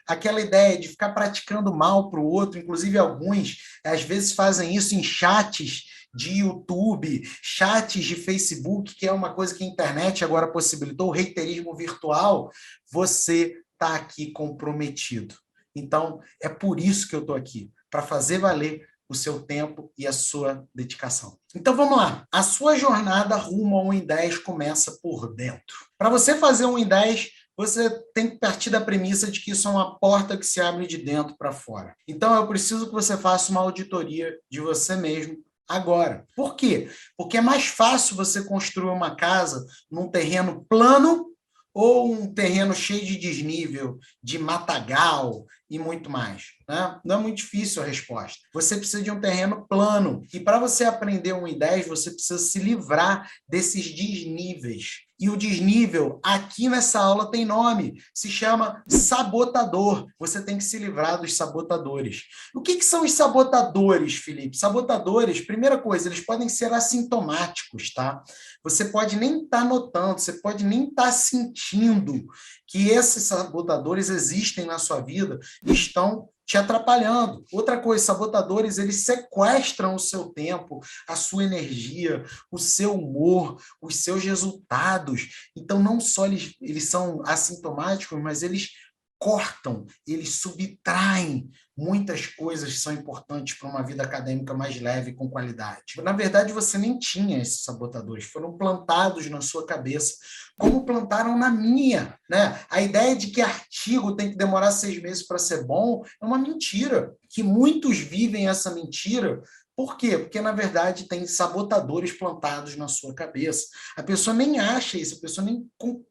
aquela ideia de ficar praticando mal para o outro, inclusive alguns, às vezes fazem isso em chats de YouTube, chats de Facebook, que é uma coisa que a internet agora possibilitou, o reiterismo virtual, você está aqui comprometido. Então, é por isso que eu estou aqui, para fazer valer o seu tempo e a sua dedicação. Então, vamos lá. A sua jornada rumo ao IN10 começa por dentro. Para você fazer um IN10, você tem que partir da premissa de que isso é uma porta que se abre de dentro para fora. Então, eu preciso que você faça uma auditoria de você mesmo agora. Por quê? Porque é mais fácil você construir uma casa num terreno plano ou um terreno cheio de desnível, de matagal e muito mais. né? Não é muito difícil a resposta. Você precisa de um terreno plano. E para você aprender 1 e 10, você precisa se livrar desses desníveis. E o desnível, aqui nessa aula tem nome, se chama sabotador. Você tem que se livrar dos sabotadores. O que são os sabotadores, Felipe? Sabotadores, primeira coisa, eles podem ser assintomáticos, tá? Você pode nem estar notando, você pode nem estar sentindo que esses sabotadores existem na sua vida e estão te atrapalhando. Outra coisa, sabotadores, eles sequestram o seu tempo, a sua energia, o seu humor, os seus resultados. Então, não só eles são assintomáticos, mas eles cortam, eles subtraem muitas coisas que são importantes para uma vida acadêmica mais leve e com qualidade. Na verdade, você nem tinha esses sabotadores, foram plantados na sua cabeça, como plantaram na minha, né? A ideia de que artigo tem que demorar 6 meses para ser bom é uma mentira, que muitos vivem essa mentira. Por quê? Porque, na verdade, tem sabotadores plantados na sua cabeça. A pessoa nem acha isso, a pessoa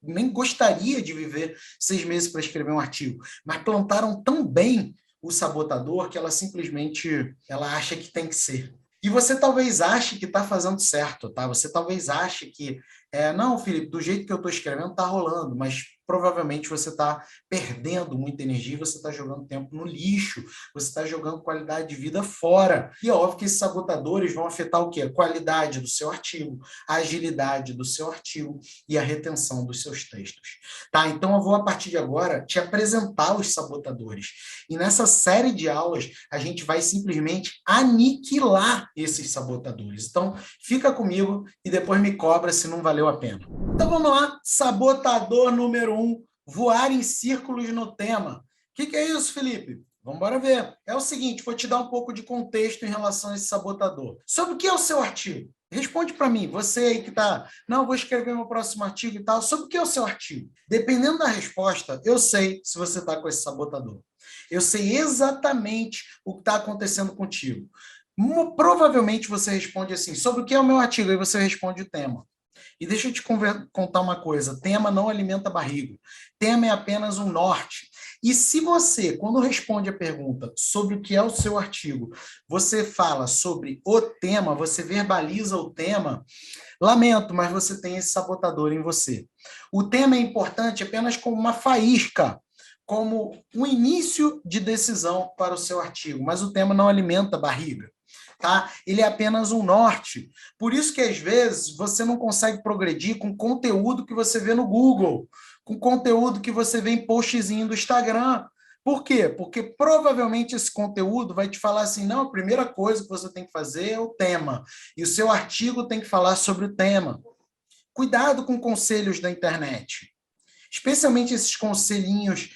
nem gostaria de viver 6 meses para escrever um artigo, mas plantaram tão bem o sabotador que ela simplesmente acha que tem que ser. E você talvez ache que está fazendo certo, tá? Você talvez ache que, não, Felipe, do jeito que eu estou escrevendo está rolando, mas provavelmente você está perdendo muita energia, você está jogando tempo no lixo, você está jogando qualidade de vida fora. E é óbvio que esses sabotadores vão afetar o quê? A qualidade do seu artigo, a agilidade do seu artigo e a retenção dos seus textos. Tá? Então eu vou, a partir de agora, te apresentar os sabotadores. E nessa série de aulas, a gente vai simplesmente aniquilar esses sabotadores. Então, fica comigo e depois me cobra se não valeu a pena. Então vamos lá, sabotador número 1, voar em círculos no tema. O que é isso, Felipe? Vamos embora ver. É o seguinte, vou te dar um pouco de contexto em relação a esse sabotador. Sobre o que é o seu artigo? Responde para mim, você aí que está, não, vou escrever meu próximo artigo e tal, sobre o que é o seu artigo? Dependendo da resposta, eu sei se você está com esse sabotador. Eu sei exatamente o que está acontecendo contigo. Provavelmente você responde assim, sobre o que é o meu artigo? Aí você responde o tema. E deixa eu te contar uma coisa, tema não alimenta barriga. Tema é apenas um norte. E se você, quando responde a pergunta sobre o que é o seu artigo, você fala sobre o tema, você verbaliza o tema, lamento, mas você tem esse sabotador em você. O tema é importante apenas como uma faísca, como um início de decisão para o seu artigo, mas o tema não alimenta barriga. Tá? Ele é apenas um norte. Por isso que, às vezes, você não consegue progredir com conteúdo que você vê no Google, com conteúdo que você vê em postzinho do Instagram. Por quê? Porque provavelmente esse conteúdo vai te falar assim, não, a primeira coisa que você tem que fazer é o tema. E o seu artigo tem que falar sobre o tema. Cuidado com conselhos da internet. Especialmente esses conselhinhos,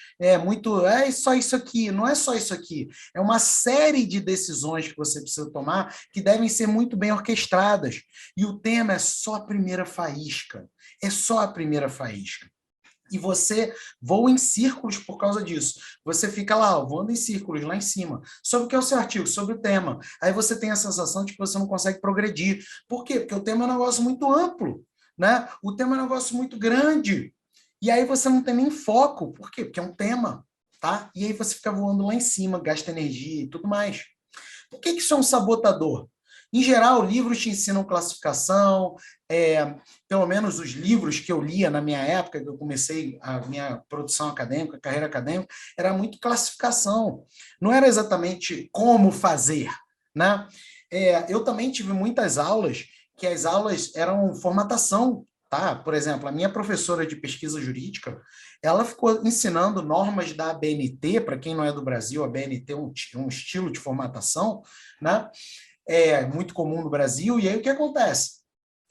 só isso aqui, não é só isso aqui. É uma série de decisões que você precisa tomar que devem ser muito bem orquestradas. E o tema é só a primeira faísca. É só a primeira faísca. E você voa em círculos por causa disso. Você fica lá, voando em círculos lá em cima. Sobre o que é o seu artigo? Sobre o tema. Aí você tem a sensação de que você não consegue progredir. Por quê? Porque o tema é um negócio muito amplo, né? O tema é um negócio muito grande. E aí você não tem nem foco. Por quê? Porque é um tema, tá? E aí você fica voando lá em cima, gasta energia e tudo mais. Por que isso é um sabotador? Em geral, livros te ensinam classificação, pelo menos os livros que eu lia na minha época, que eu comecei a minha produção acadêmica, carreira acadêmica, era muito classificação. Não era exatamente como fazer, né? Eu também tive muitas aulas, que as aulas eram formatação. Tá? Por exemplo, a minha professora de pesquisa jurídica, ela ficou ensinando normas da ABNT, para quem não é do Brasil, a ABNT é um estilo de formatação, né? É muito comum no Brasil, e aí o que acontece?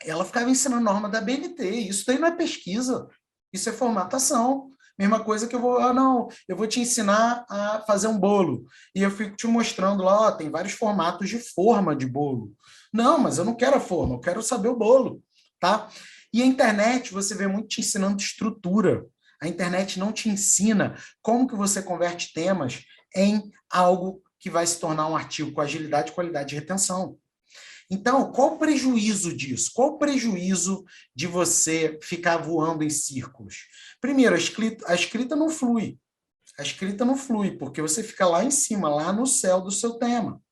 Ela ficava ensinando norma da ABNT, isso daí não é pesquisa, isso é formatação. Mesma coisa que eu vou te ensinar a fazer um bolo, e eu fico te mostrando lá, tem vários formatos de forma de bolo. Não, mas eu não quero a forma, eu quero saber o bolo, tá? E a internet, você vê muito te ensinando estrutura. A internet não te ensina como que você converte temas em algo que vai se tornar um artigo com agilidade, qualidade e retenção. Então, qual o prejuízo disso? Qual o prejuízo de você ficar voando em círculos? Primeiro, a escrita não flui. A escrita não flui, porque você fica lá em cima, lá no céu do seu tema.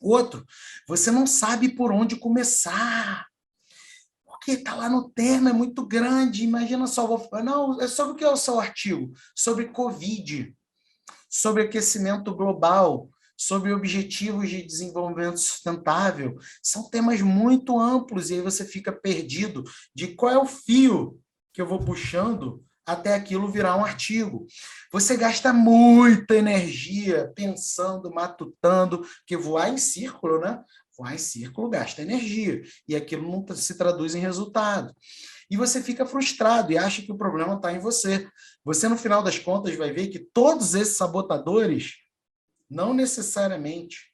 Outro, você não sabe por onde começar. Porque está lá no tema, é muito grande. Imagina só, não, é sobre o que é o seu artigo? Sobre Covid, sobre aquecimento global, sobre objetivos de desenvolvimento sustentável. São temas muito amplos e aí você fica perdido de qual é o fio que eu vou puxando até aquilo virar um artigo. Você gasta muita energia pensando, matutando, porque voar em círculo, né? Voar em círculo gasta energia, e aquilo não se traduz em resultado. E você fica frustrado e acha que o problema está em você. Você, no final das contas, vai ver que todos esses sabotadores não necessariamente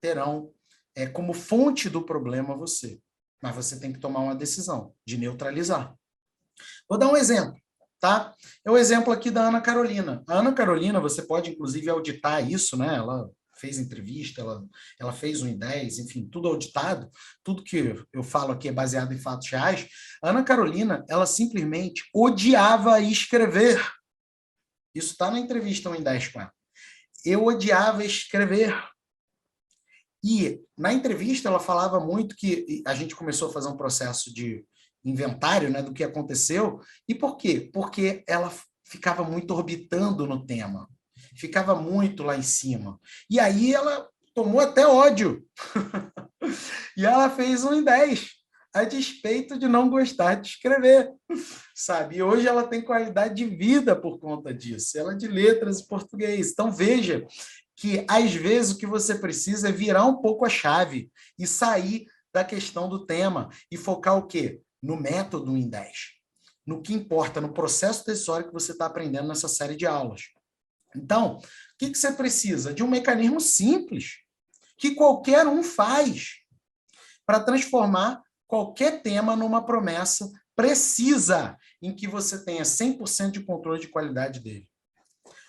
terão como fonte do problema você. Mas você tem que tomar uma decisão de neutralizar. Vou dar um exemplo. Tá? É o exemplo aqui da Ana Carolina. A Ana Carolina, você pode, inclusive, auditar isso, né? Ela fez entrevista, ela fez um 10, enfim, tudo auditado, tudo que eu falo aqui é baseado em fatos reais. A Ana Carolina, ela simplesmente odiava escrever. Isso está na entrevista 1 em 10 com ela. Eu odiava escrever. E na entrevista ela falava muito que a gente começou a fazer um processo de inventário, né, do que aconteceu. E por quê? Porque ela ficava muito orbitando no tema. Ficava muito lá em cima. E aí ela tomou até ódio. E ela fez 1 em 10, a despeito de não gostar de escrever, sabe? E hoje ela tem qualidade de vida por conta disso. Ela é de letras e português. Então veja que, às vezes, o que você precisa é virar um pouco a chave e sair da questão do tema e focar o quê? No método 1 em 10. No que importa, no processo decisório que você está aprendendo nessa série de aulas. Então, o que você precisa? De um mecanismo simples, que qualquer um faz, para transformar qualquer tema numa promessa precisa, em que você tenha 100% de controle de qualidade dele.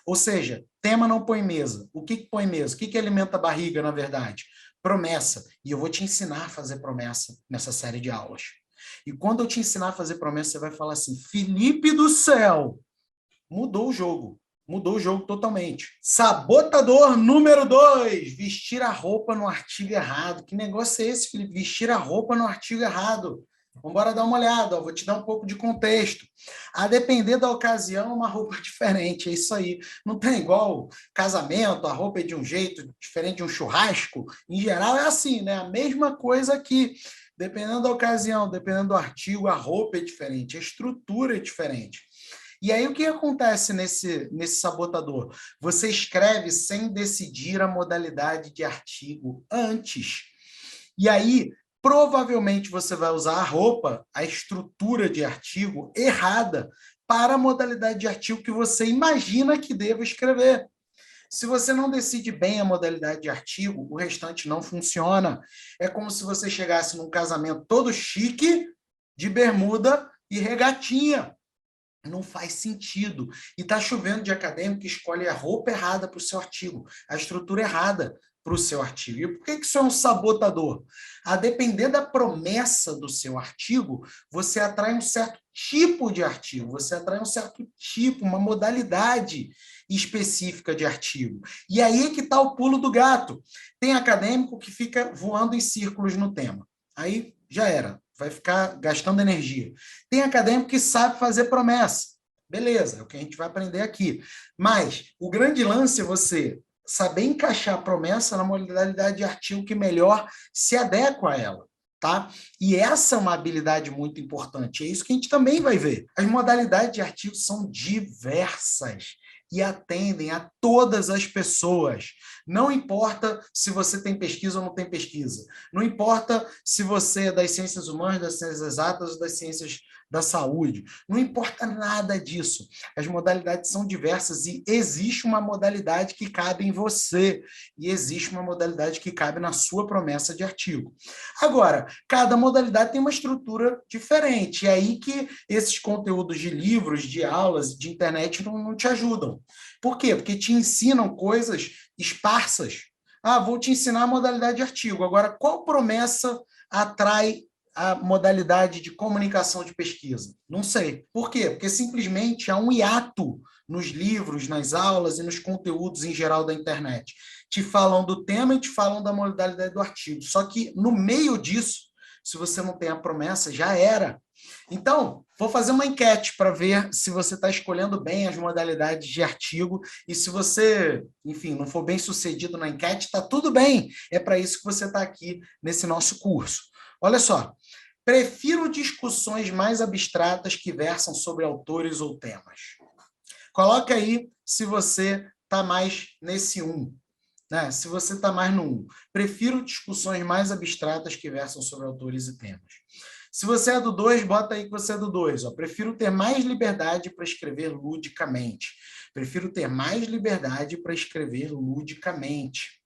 Ou seja, tema não põe mesa. O que põe mesa? O que alimenta a barriga, na verdade? Promessa. E eu vou te ensinar a fazer promessa nessa série de aulas. E quando eu te ensinar a fazer promessa, você vai falar assim, Felipe do céu, mudou o jogo. Mudou o jogo totalmente. Sabotador número 2. Vestir a roupa no artigo errado. Que negócio é esse, Felipe? Vestir a roupa no artigo errado. Vamos embora dar uma olhada. Vou te dar um pouco de contexto. A depender da ocasião, uma roupa diferente. É isso aí. Não tem igual casamento, a roupa é de um jeito diferente de um churrasco. Em geral é assim, né? A mesma coisa aqui. Dependendo da ocasião, dependendo do artigo, a roupa é diferente, a estrutura é diferente. E aí, o que acontece nesse sabotador? Você escreve sem decidir a modalidade de artigo antes. E aí, provavelmente, você vai usar a roupa, a estrutura de artigo errada para a modalidade de artigo que você imagina que deva escrever. Se você não decide bem a modalidade de artigo, o restante não funciona. É como se você chegasse num casamento todo chique, de bermuda e regatinha. Não faz sentido. E está chovendo de acadêmico que escolhe a roupa errada para o seu artigo, a estrutura errada para o seu artigo. E por que isso é um sabotador? A depender da promessa do seu artigo, você atrai um certo tipo de artigo, você atrai um certo tipo, uma modalidade específica de artigo. E aí é que está o pulo do gato. Tem acadêmico que fica voando em círculos no tema. Aí já era. Vai ficar gastando energia. Tem acadêmico que sabe fazer promessa. Beleza, é o que a gente vai aprender aqui. Mas o grande lance é você saber encaixar a promessa na modalidade de artigo que melhor se adequa a ela. Tá? E essa é uma habilidade muito importante. É isso que a gente também vai ver. As modalidades de artigo são diversas e atendem a todas as pessoas. Não importa se você tem pesquisa ou não tem pesquisa. Não importa se você é das ciências humanas, das ciências exatas ou das ciências da saúde. Não importa nada disso. As modalidades são diversas e existe uma modalidade que cabe em você e existe uma modalidade que cabe na sua promessa de artigo. Agora, cada modalidade tem uma estrutura diferente. É aí que esses conteúdos de livros, de aulas, de internet não te ajudam. Por quê? Porque te ensinam coisas esparsas. Ah, vou te ensinar a modalidade de artigo. Agora, qual promessa atrai a modalidade de comunicação de pesquisa? Não sei. Por quê? Porque simplesmente há um hiato nos livros, nas aulas e nos conteúdos em geral da internet. Te falam do tema e te falam da modalidade do artigo. Só que no meio disso, se você não tem a promessa, já era. Então, vou fazer uma enquete para ver se você está escolhendo bem as modalidades de artigo e se você, enfim, não for bem sucedido na enquete, está tudo bem. É para isso que você está aqui nesse nosso curso. Olha só, prefiro discussões mais abstratas que versam sobre autores ou temas. Coloca aí se você está mais nesse 1. Né? Se você está mais no 1. Prefiro discussões mais abstratas que versam sobre autores e temas. Se você é do 2, bota aí que você é do 2. Ó. Prefiro ter mais liberdade para escrever ludicamente. Prefiro ter mais liberdade para escrever ludicamente.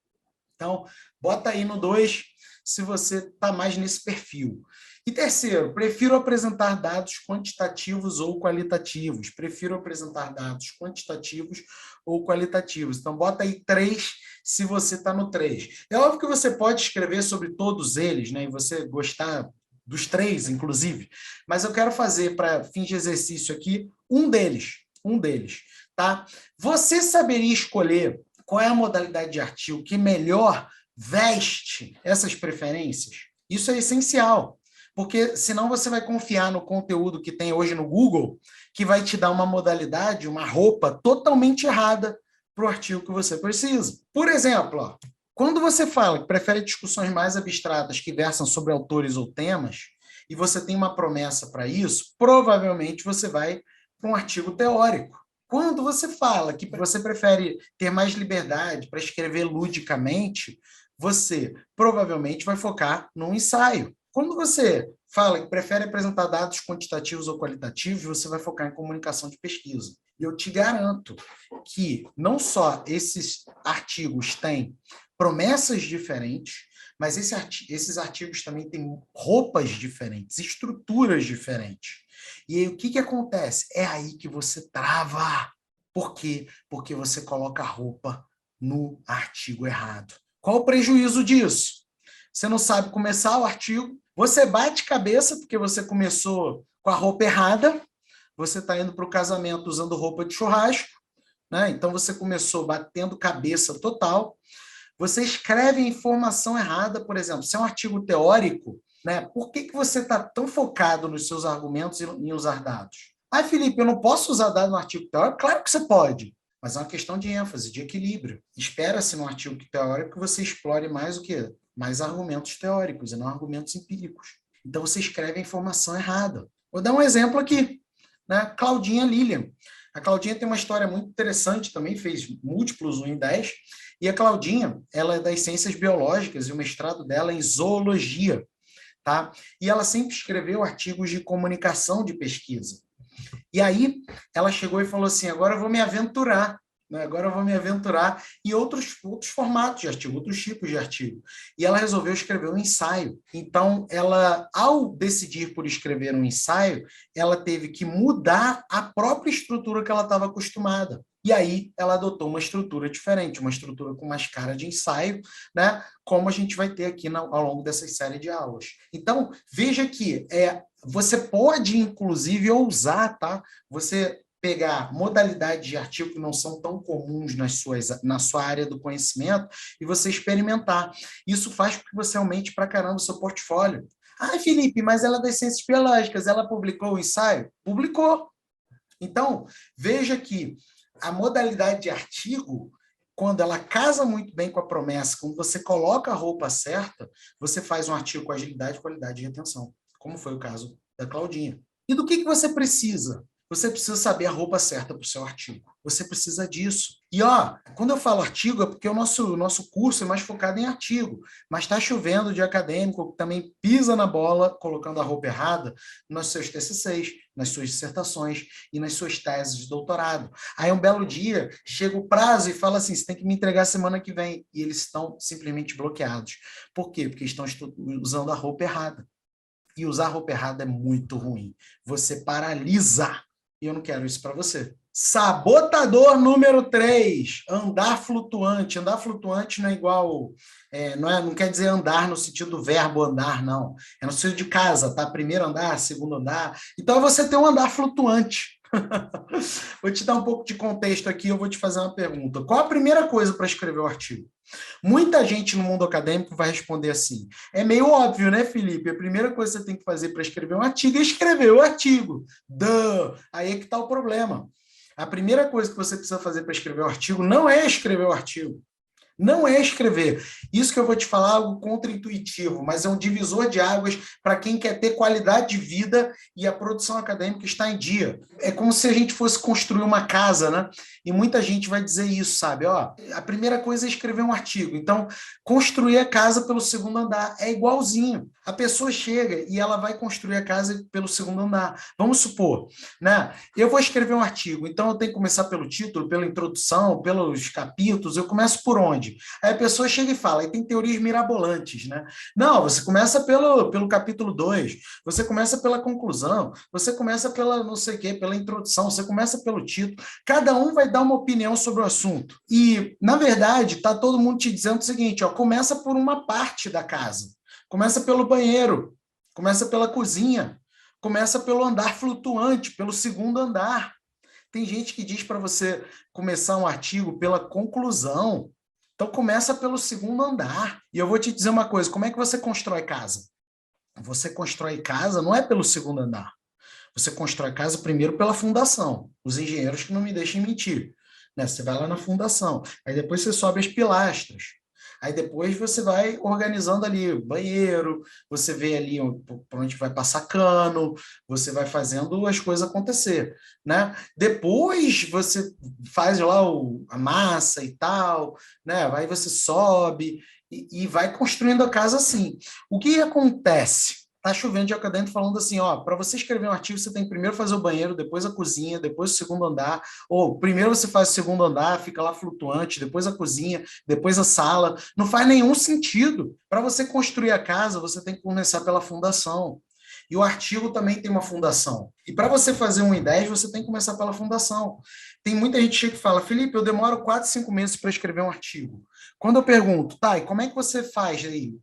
Então, bota aí no 2 se você está mais nesse perfil. E terceiro, prefiro apresentar dados quantitativos ou qualitativos. Prefiro apresentar dados quantitativos ou qualitativos. Então, bota aí 3 se você está no 3. É óbvio que você pode escrever sobre todos eles, né? E você gostar dos 3, inclusive. Mas eu quero fazer, para fins de exercício aqui, um deles. Tá? Você saberia escolher qual é a modalidade de artigo que melhor veste essas preferências? Isso é essencial. Porque senão você vai confiar no conteúdo que tem hoje no Google, que vai te dar uma modalidade, uma roupa totalmente errada para o artigo que você precisa. Por exemplo, ó, quando você fala que prefere discussões mais abstratas que versam sobre autores ou temas, e você tem uma promessa para isso, provavelmente você vai para um artigo teórico. Quando você fala que você prefere ter mais liberdade para escrever ludicamente, você provavelmente vai focar num ensaio. Quando você fala que prefere apresentar dados quantitativos ou qualitativos, você vai focar em comunicação de pesquisa. E eu te garanto que não só esses artigos têm promessas diferentes, mas esses artigos também têm roupas diferentes, estruturas diferentes. E aí o que acontece? É aí que você trava. Por quê? Porque você coloca a roupa no artigo errado. Qual o prejuízo disso? Você não sabe começar o artigo, você bate cabeça porque você começou com a roupa errada, você está indo para o casamento usando roupa de churrasco, né? Então você começou batendo cabeça total, você escreve a informação errada, por exemplo, se é um artigo teórico, né? Por que você está tão focado nos seus argumentos e em usar dados? Ah, Felipe, eu não posso usar dados no artigo teórico? Claro que você pode. Mas é uma questão de ênfase, de equilíbrio. Espera-se no artigo teórico que você explore mais o quê? Mais argumentos teóricos e não argumentos empíricos. Então, você escreve a informação errada. Vou dar um exemplo aqui. Né? Claudinha Lilian. A Claudinha tem uma história muito interessante, também fez múltiplos 1 em 10, e a Claudinha, ela é das ciências biológicas e o mestrado dela é em zoologia. Tá? E ela sempre escreveu artigos de comunicação de pesquisa. E aí, ela chegou e falou assim, agora eu vou me aventurar, né? Agora eu vou me aventurar em outros formatos de artigo, outros tipos de artigo. E ela resolveu escrever um ensaio. Então, ela, ao decidir por escrever um ensaio, ela teve que mudar a própria estrutura que ela estava acostumada. E aí, ela adotou uma estrutura diferente, uma estrutura com mais cara de ensaio, né? Como a gente vai ter aqui ao longo dessa série de aulas. Então, veja que você pode, inclusive, ousar, tá? Você pegar modalidades de artigo que não são tão comuns na sua área do conhecimento e você experimentar. Isso faz com que você aumente pra caramba o seu portfólio. Ah, Felipe, mas ela é das ciências biológicas, ela publicou o ensaio? Publicou. Então, veja que a modalidade de artigo, quando ela casa muito bem com a promessa, quando você coloca a roupa certa, você faz um artigo com agilidade, qualidade e retenção, como foi o caso da Claudinha. E do que você precisa? Você precisa saber a roupa certa para o seu artigo. Você precisa disso. E, ó, quando eu falo artigo, é porque o nosso curso é mais focado em artigo. Mas está chovendo de acadêmico que também pisa na bola, colocando a roupa errada nos seus TCCs, nas suas dissertações e nas suas teses de doutorado. Aí, um belo dia, chega o prazo e fala assim, você tem que me entregar semana que vem. E eles estão simplesmente bloqueados. Por quê? Porque estão usando a roupa errada. E usar a roupa errada é muito ruim. Você paralisa. E eu não quero isso para você. Sabotador número 3, andar flutuante. Andar flutuante não é igual, não quer dizer andar no sentido do verbo andar, não. É no sentido de casa, tá? Primeiro andar, segundo andar. Então, você tem um andar flutuante. Vou te dar um pouco de contexto aqui, eu vou te fazer uma pergunta. Qual a primeira coisa para escrever o artigo? Muita gente no mundo acadêmico vai responder assim. É meio óbvio, né, Felipe? A primeira coisa que você tem que fazer para escrever um artigo é escrever o artigo. Duh! Aí é que está o problema. A primeira coisa que você precisa fazer para escrever o artigo não é escrever o artigo. Não é escrever. Isso que eu vou te falar é algo contraintuitivo, mas é um divisor de águas para quem quer ter qualidade de vida e a produção acadêmica está em dia. É como se a gente fosse construir uma casa, né? E muita gente vai dizer isso, sabe? Ó, a primeira coisa é escrever um artigo. Então, construir a casa pelo segundo andar é igualzinho. A pessoa chega e ela vai construir a casa pelo segundo andar. Vamos supor, né? Eu vou escrever um artigo, então eu tenho que começar pelo título, pela introdução, pelos capítulos. Eu começo por onde? Aí a pessoa chega e fala, e tem teorias mirabolantes, né? Não, você começa pelo capítulo 2, você começa pela conclusão, você começa pela não sei o quê, pela introdução, você começa pelo título. Cada um vai dar uma opinião sobre o assunto. E, na verdade, está todo mundo te dizendo o seguinte, ó, começa por uma parte da casa. Começa pelo banheiro, começa pela cozinha, começa pelo andar flutuante, pelo segundo andar. Tem gente que diz para você começar um artigo pela conclusão. Então, começa pelo segundo andar. E eu vou te dizer uma coisa, como é que você constrói casa? Você constrói casa não é pelo segundo andar. Você constrói casa primeiro pela fundação. Os engenheiros que não me deixem mentir. Né? Você vai lá na fundação. Aí depois você sobe as pilastras. Aí depois você vai organizando ali o banheiro, você vê ali por onde vai passar cano, você vai fazendo as coisas acontecer, né? Depois você faz lá a massa e tal, né? Aí você sobe e vai construindo a casa assim. O que acontece? Tá chovendo de acadêmico falando assim, ó, para você escrever um artigo, você tem que primeiro fazer o banheiro, depois a cozinha, depois o segundo andar, ou primeiro você faz o segundo andar, fica lá flutuante, depois a cozinha, depois a sala. Não faz nenhum sentido. Para você construir a casa, você tem que começar pela fundação. E o artigo também tem uma fundação. E para você fazer um I10, você tem que começar pela fundação. Tem muita gente que fala, Felipe, eu demoro 4, 5 meses para escrever um artigo. Quando eu pergunto, tá, e como é que você faz aí?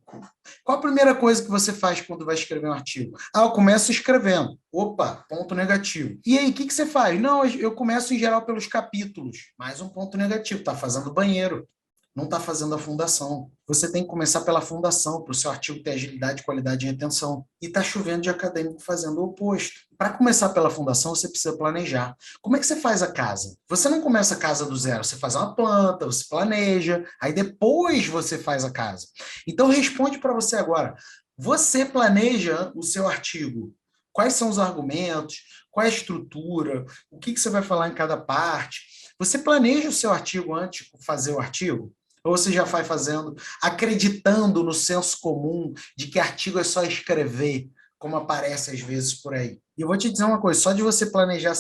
Qual a primeira coisa que você faz quando vai escrever um artigo? Ah, eu começo escrevendo. Opa, ponto negativo. E aí, o que você faz? Não, eu começo em geral pelos capítulos. Mais um ponto negativo, tá fazendo banheiro. Não está fazendo a fundação. Você tem que começar pela fundação, para o seu artigo ter agilidade, qualidade e retenção. E está chovendo de acadêmico fazendo o oposto. Para começar pela fundação, você precisa planejar. Como é que você faz a casa? Você não começa a casa do zero, você faz uma planta, você planeja, aí depois você faz a casa. Então, responde para você agora. Você planeja o seu artigo? Quais são os argumentos? Qual é a estrutura? O que você vai falar em cada parte? Você planeja o seu artigo antes de fazer o artigo? Ou você já vai fazendo, acreditando no senso comum de que artigo é só escrever, como aparece às vezes por aí? E eu vou te dizer uma coisa, só de você planejar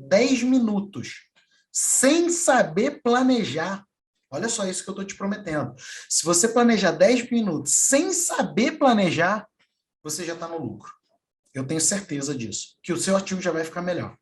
10 minutos, sem saber planejar, olha só isso que eu estou te prometendo. Se você planejar 10 minutos sem saber planejar, você já está no lucro. Eu tenho certeza disso, que o seu artigo já vai ficar melhor.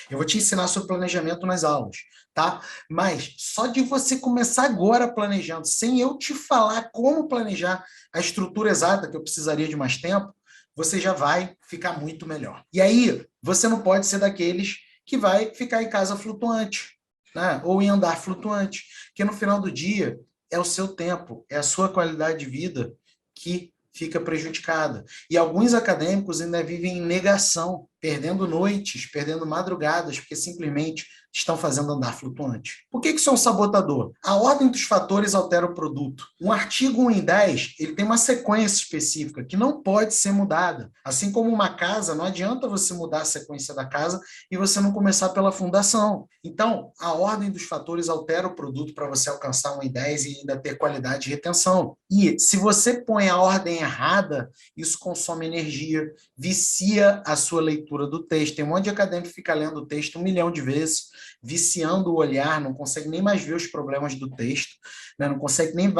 Eu vou te ensinar sobre planejamento nas aulas, tá? Mas só de você começar agora planejando, sem eu te falar como planejar a estrutura exata, que eu precisaria de mais tempo, você já vai ficar muito melhor. E aí, você não pode ser daqueles que vai ficar em casa flutuante, né? Ou em andar flutuante, que no final do dia é o seu tempo, é a sua qualidade de vida que fica prejudicada. E alguns acadêmicos ainda vivem em negação, perdendo noites, perdendo madrugadas, porque simplesmente estão fazendo andar flutuante. Por que isso é um sabotador? A ordem dos fatores altera o produto. Um artigo 1 em 10, ele tem uma sequência específica que não pode ser mudada. Assim como uma casa, não adianta você mudar a sequência da casa e você não começar pela fundação. Então, a ordem dos fatores altera o produto para você alcançar 1 em 10 e ainda ter qualidade e retenção. E se você põe a ordem errada, isso consome energia, vicia a sua leitura, estrutura do texto. Tem um monte de acadêmico que fica lendo o texto 1 milhão de vezes, viciando o olhar, não consegue nem mais ver os problemas do texto, né? Não consegue nem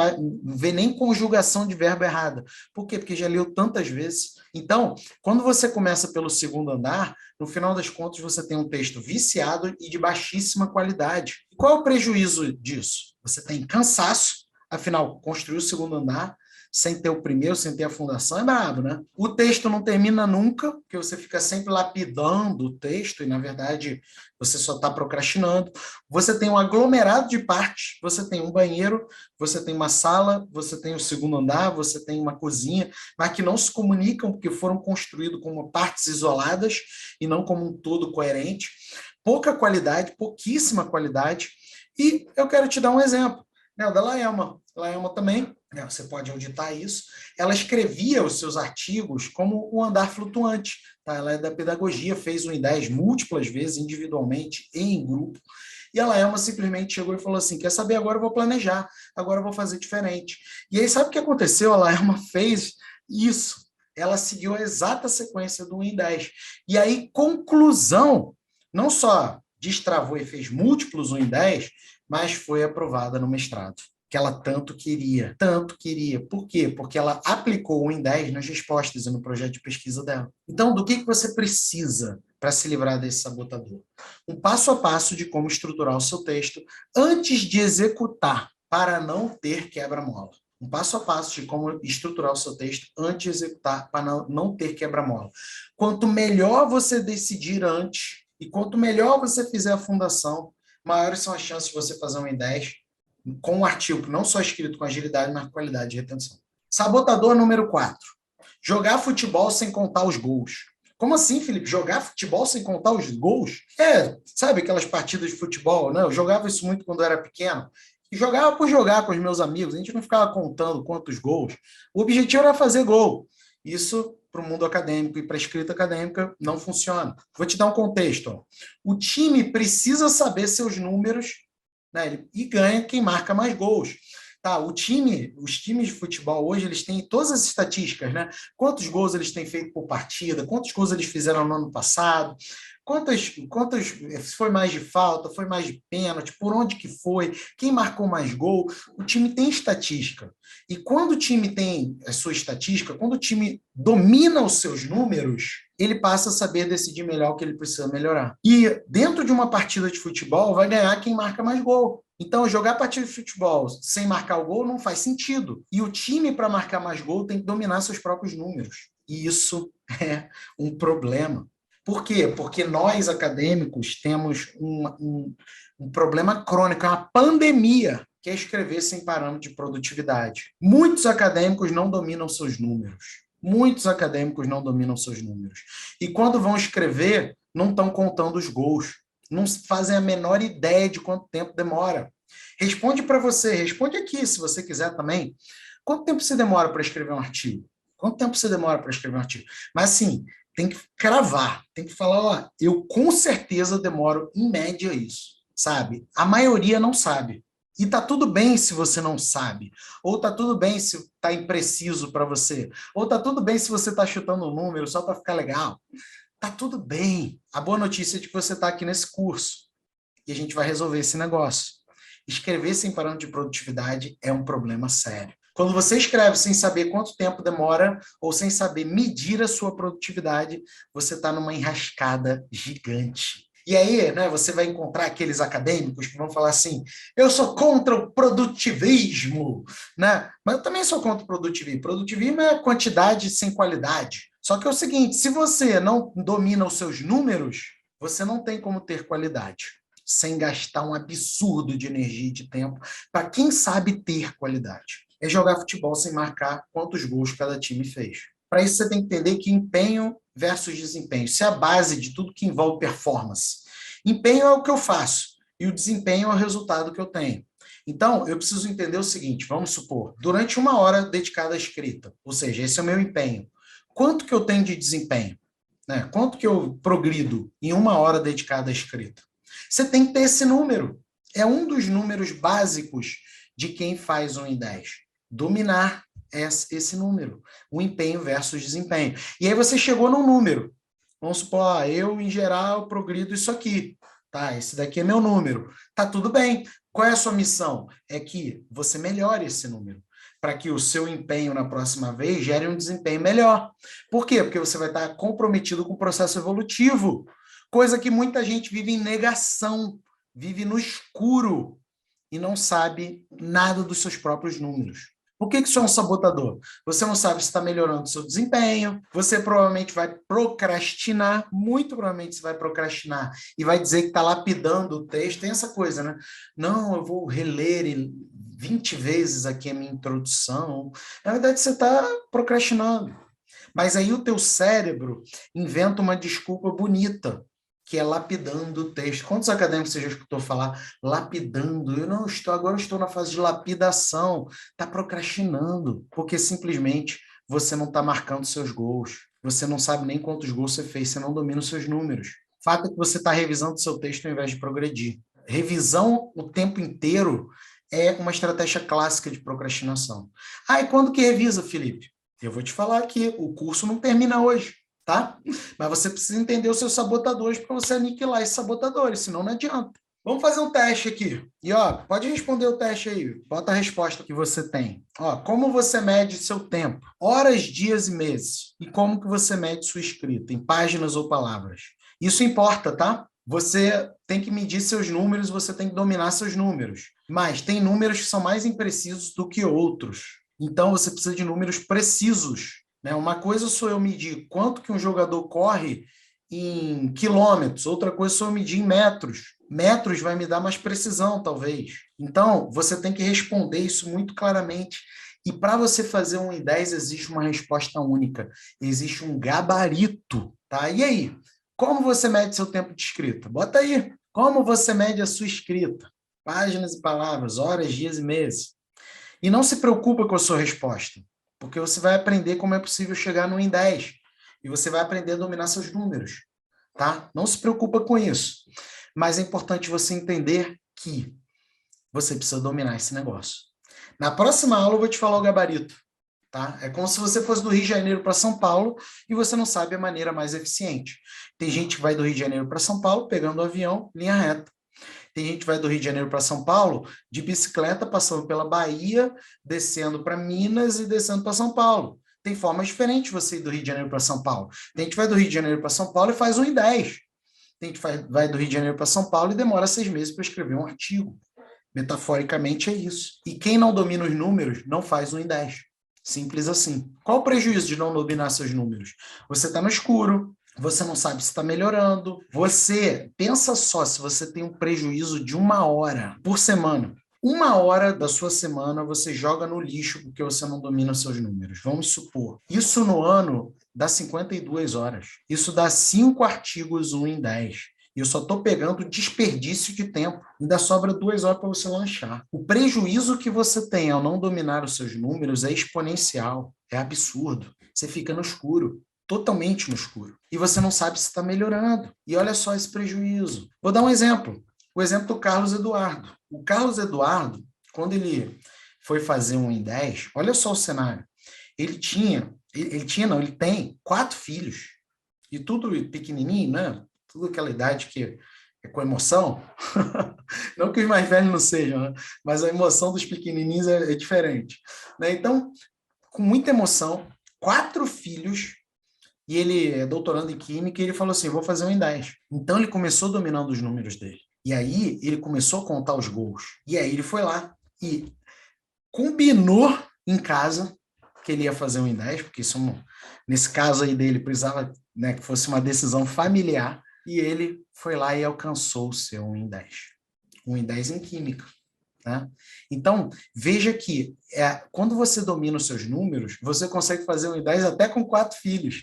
ver nem conjugação de verbo errada. Por quê? Porque já leu tantas vezes. Então, quando você começa pelo segundo andar, no final das contas você tem um texto viciado e de baixíssima qualidade. E qual é o prejuízo disso? Você tem cansaço, afinal, construir o segundo andar sem ter o primeiro, sem ter a fundação, é brabo, né? O texto não termina nunca, porque você fica sempre lapidando o texto e, na verdade, você só está procrastinando. Você tem um aglomerado de partes, você tem um banheiro, você tem uma sala, você tem o segundo andar, você tem uma cozinha, mas que não se comunicam porque foram construídos como partes isoladas e não como um todo coerente. Pouca qualidade, pouquíssima qualidade. E eu quero te dar um exemplo, né? O da Laelma. Laelma também, né, você pode auditar isso, ela escrevia os seus artigos como um andar flutuante. Tá? Ela é da pedagogia, fez um IDES múltiplas vezes, individualmente e em grupo, e a Laelma simplesmente chegou e falou assim, quer saber, agora eu vou planejar, agora eu vou fazer diferente. E aí sabe o que aconteceu? A Laelma fez isso, ela seguiu a exata sequência do IDES. E aí, conclusão, não só destravou e fez múltiplos 1 em 10, mas foi aprovada no mestrado, que ela tanto queria, tanto queria. Por quê? Porque ela aplicou o 1 em 10 nas respostas e no projeto de pesquisa dela. Então, do que você precisa para se livrar desse sabotador? Um passo a passo de como estruturar o seu texto antes de executar, para não ter quebra-mola. Um passo a passo de como estruturar o seu texto antes de executar, para não ter quebra-mola. Quanto melhor você decidir antes, e quanto melhor você fizer a fundação, maiores são as chances de você fazer um 1 em 10 com um artigo não só escrito com agilidade, mas com qualidade de retenção. Sabotador número 4. Jogar futebol sem contar os gols. Como assim, Felipe? Jogar futebol sem contar os gols? Sabe aquelas partidas de futebol, né? Eu jogava isso muito quando eu era pequeno. E jogava por jogar com os meus amigos. A gente não ficava contando quantos gols. O objetivo era fazer gol. Isso, para o mundo acadêmico e para a escrita acadêmica, não funciona. Vou te dar um contexto. Ó. O time precisa saber seus números, né, e ganha quem marca mais gols. Tá, os times de futebol hoje, eles têm todas as estatísticas, né? Quantos gols eles têm feito por partida, quantos gols eles fizeram no ano passado, quantas foi mais de falta, foi mais de pênalti, por onde que foi, quem marcou mais gol. O time tem estatística. E quando o time tem a sua estatística, quando o time domina os seus números, ele passa a saber decidir melhor o que ele precisa melhorar. E dentro de uma partida de futebol, vai ganhar quem marca mais gol. Então, jogar partida de futebol sem marcar o gol não faz sentido. E o time, para marcar mais gol, tem que dominar seus próprios números. E isso é um problema. Por quê? Porque nós, acadêmicos, temos um problema crônico, uma pandemia, que é escrever sem parâmetro de produtividade. Muitos acadêmicos não dominam seus números. Muitos acadêmicos não dominam seus números. E quando vão escrever, não estão contando os gols. Não fazem a menor ideia de quanto tempo demora. Responde para você, responde aqui, se você quiser também. Quanto tempo você demora para escrever um artigo? Quanto tempo você demora para escrever um artigo? Mas, assim, tem que cravar, tem que falar, ó, eu com certeza demoro, em média, isso, sabe? A maioria não sabe. E tá tudo bem se você não sabe. Ou tá tudo bem se tá impreciso para você. Ou tá tudo bem se você tá chutando um número só para ficar legal. Tá tudo bem. A boa notícia é que você está aqui nesse curso e a gente vai resolver esse negócio. Escrever sem parâmetro de produtividade é um problema sério. Quando você escreve sem saber quanto tempo demora ou sem saber medir a sua produtividade, você está numa enrascada gigante. E aí, né, você vai encontrar aqueles acadêmicos que vão falar assim, eu sou contra o produtivismo, né? Mas eu também sou contra o produtivismo. Produtivismo é quantidade sem qualidade. Só que é o seguinte, se você não domina os seus números, você não tem como ter qualidade, sem gastar um absurdo de energia e de tempo para quem sabe ter qualidade. É jogar futebol sem marcar quantos gols cada time fez. Para isso você tem que entender que empenho versus desempenho. Isso é a base de tudo que envolve performance. Empenho é o que eu faço e o desempenho é o resultado que eu tenho. Então, eu preciso entender o seguinte, vamos supor, durante 1 hora dedicada à escrita, ou seja, esse é o meu empenho. Quanto que eu tenho de desempenho? Né? Quanto que eu progrido em 1 hora dedicada à escrita? Você tem que ter esse número. É um dos números básicos de quem faz 1 em 10. Dominar esse número. O empenho versus desempenho. E aí você chegou num número. Vamos supor, eu, em geral, progrido isso aqui. Tá, esse daqui é meu número. Tá tudo bem. Qual é a sua missão? É que você melhore esse número, para que o seu empenho na próxima vez gere um desempenho melhor. Por quê? Porque você vai estar comprometido com o processo evolutivo, coisa que muita gente vive em negação, vive no escuro e não sabe nada dos seus próprios números. Por que isso é um sabotador? Você não sabe se está melhorando o seu desempenho, você provavelmente vai procrastinar, muito provavelmente você vai procrastinar e vai dizer que está lapidando o texto. Tem essa coisa, né? Não, eu vou reler 20 vezes aqui a minha introdução. Na verdade, você está procrastinando. Mas aí o teu cérebro inventa uma desculpa bonita, que é lapidando o texto. Quantos acadêmicos você já escutou falar lapidando? Agora eu estou na fase de lapidação. Está procrastinando, porque simplesmente você não está marcando seus gols. Você não sabe nem quantos gols você fez, você não domina os seus números. O fato é que você está revisando o seu texto ao invés de progredir. Revisão o tempo inteiro é uma estratégia clássica de procrastinação. E quando que revisa, Felipe? Eu vou te falar aqui, o curso não termina hoje. Tá? Mas você precisa entender os seus sabotadores para você aniquilar esses sabotadores, senão não adianta. Vamos fazer um teste aqui. E pode responder o teste aí. Bota a resposta que você tem. Como você mede seu tempo? Horas, dias e meses. E como que você mede sua escrita? Em páginas ou palavras? Isso importa, tá? Você tem que medir seus números, você tem que dominar seus números. Mas tem números que são mais imprecisos do que outros. Então você precisa de números precisos. Uma coisa sou eu medir quanto que um jogador corre em quilômetros, outra coisa sou eu medir em metros. Metros vai me dar mais precisão, talvez. Então, você tem que responder isso muito claramente. E para você fazer 1 em 10, existe uma resposta única. Existe um gabarito. Tá? E aí? Como você mede seu tempo de escrita? Bota aí. Como você mede a sua escrita? Páginas e palavras, horas, dias e meses. E não se preocupa com a sua resposta. Porque você vai aprender como é possível chegar no 1 em 10. E você vai aprender a dominar seus números. Tá? Não se preocupa com isso. Mas é importante você entender que você precisa dominar esse negócio. Na próxima aula eu vou te falar o gabarito. Tá? É como se você fosse do Rio de Janeiro para São Paulo e você não sabe a maneira mais eficiente. Tem gente que vai do Rio de Janeiro para São Paulo pegando o avião, linha reta. Tem gente que vai do Rio de Janeiro para São Paulo de bicicleta, passando pela Bahia, descendo para Minas e descendo para São Paulo. Tem formas diferentes de você ir do Rio de Janeiro para São Paulo. Tem gente que vai do Rio de Janeiro para São Paulo e faz 1 em 10. Tem gente que vai do Rio de Janeiro para São Paulo e demora 6 meses para escrever um artigo. Metaforicamente é isso. E quem não domina os números não faz 1 em 10. Simples assim. Qual o prejuízo de não dominar seus números? Você está no escuro. Você não sabe se está melhorando. Você, pensa só, se você tem um prejuízo de 1 hora por semana. 1 hora da sua semana você joga no lixo porque você não domina seus números. Vamos supor. Isso no ano dá 52 horas. Isso dá 5 artigos, 1 em 10. E eu só estou pegando desperdício de tempo. Ainda sobra 2 horas para você lanchar. O prejuízo que você tem ao não dominar os seus números é exponencial. É absurdo. Você fica no escuro. Totalmente no escuro. E você não sabe se está melhorando. E olha só esse prejuízo. Vou dar um exemplo. O exemplo do Carlos Eduardo. O Carlos Eduardo, quando ele foi fazer 1 em 10, olha só o cenário. Ele tem 4 filhos. E tudo pequenininho, né? Tudo aquela idade que é com emoção. Não que os mais velhos não sejam, né? Mas a emoção dos pequenininhos é diferente. Né? Então, com muita emoção, 4 filhos. E ele é doutorando em Química e ele falou assim, vou fazer 1 em 10. Então ele começou dominando os números dele. E aí ele começou a contar os gols. E aí ele foi lá e combinou em casa que ele ia fazer 1 em 10, porque isso, nesse caso aí dele precisava, né, que fosse uma decisão familiar. E ele foi lá e alcançou o seu 1 em 10. 1 em 10 em Química. Né? Então, veja que quando você domina os seus números, você consegue fazer 1 em 10 até com 4 filhos.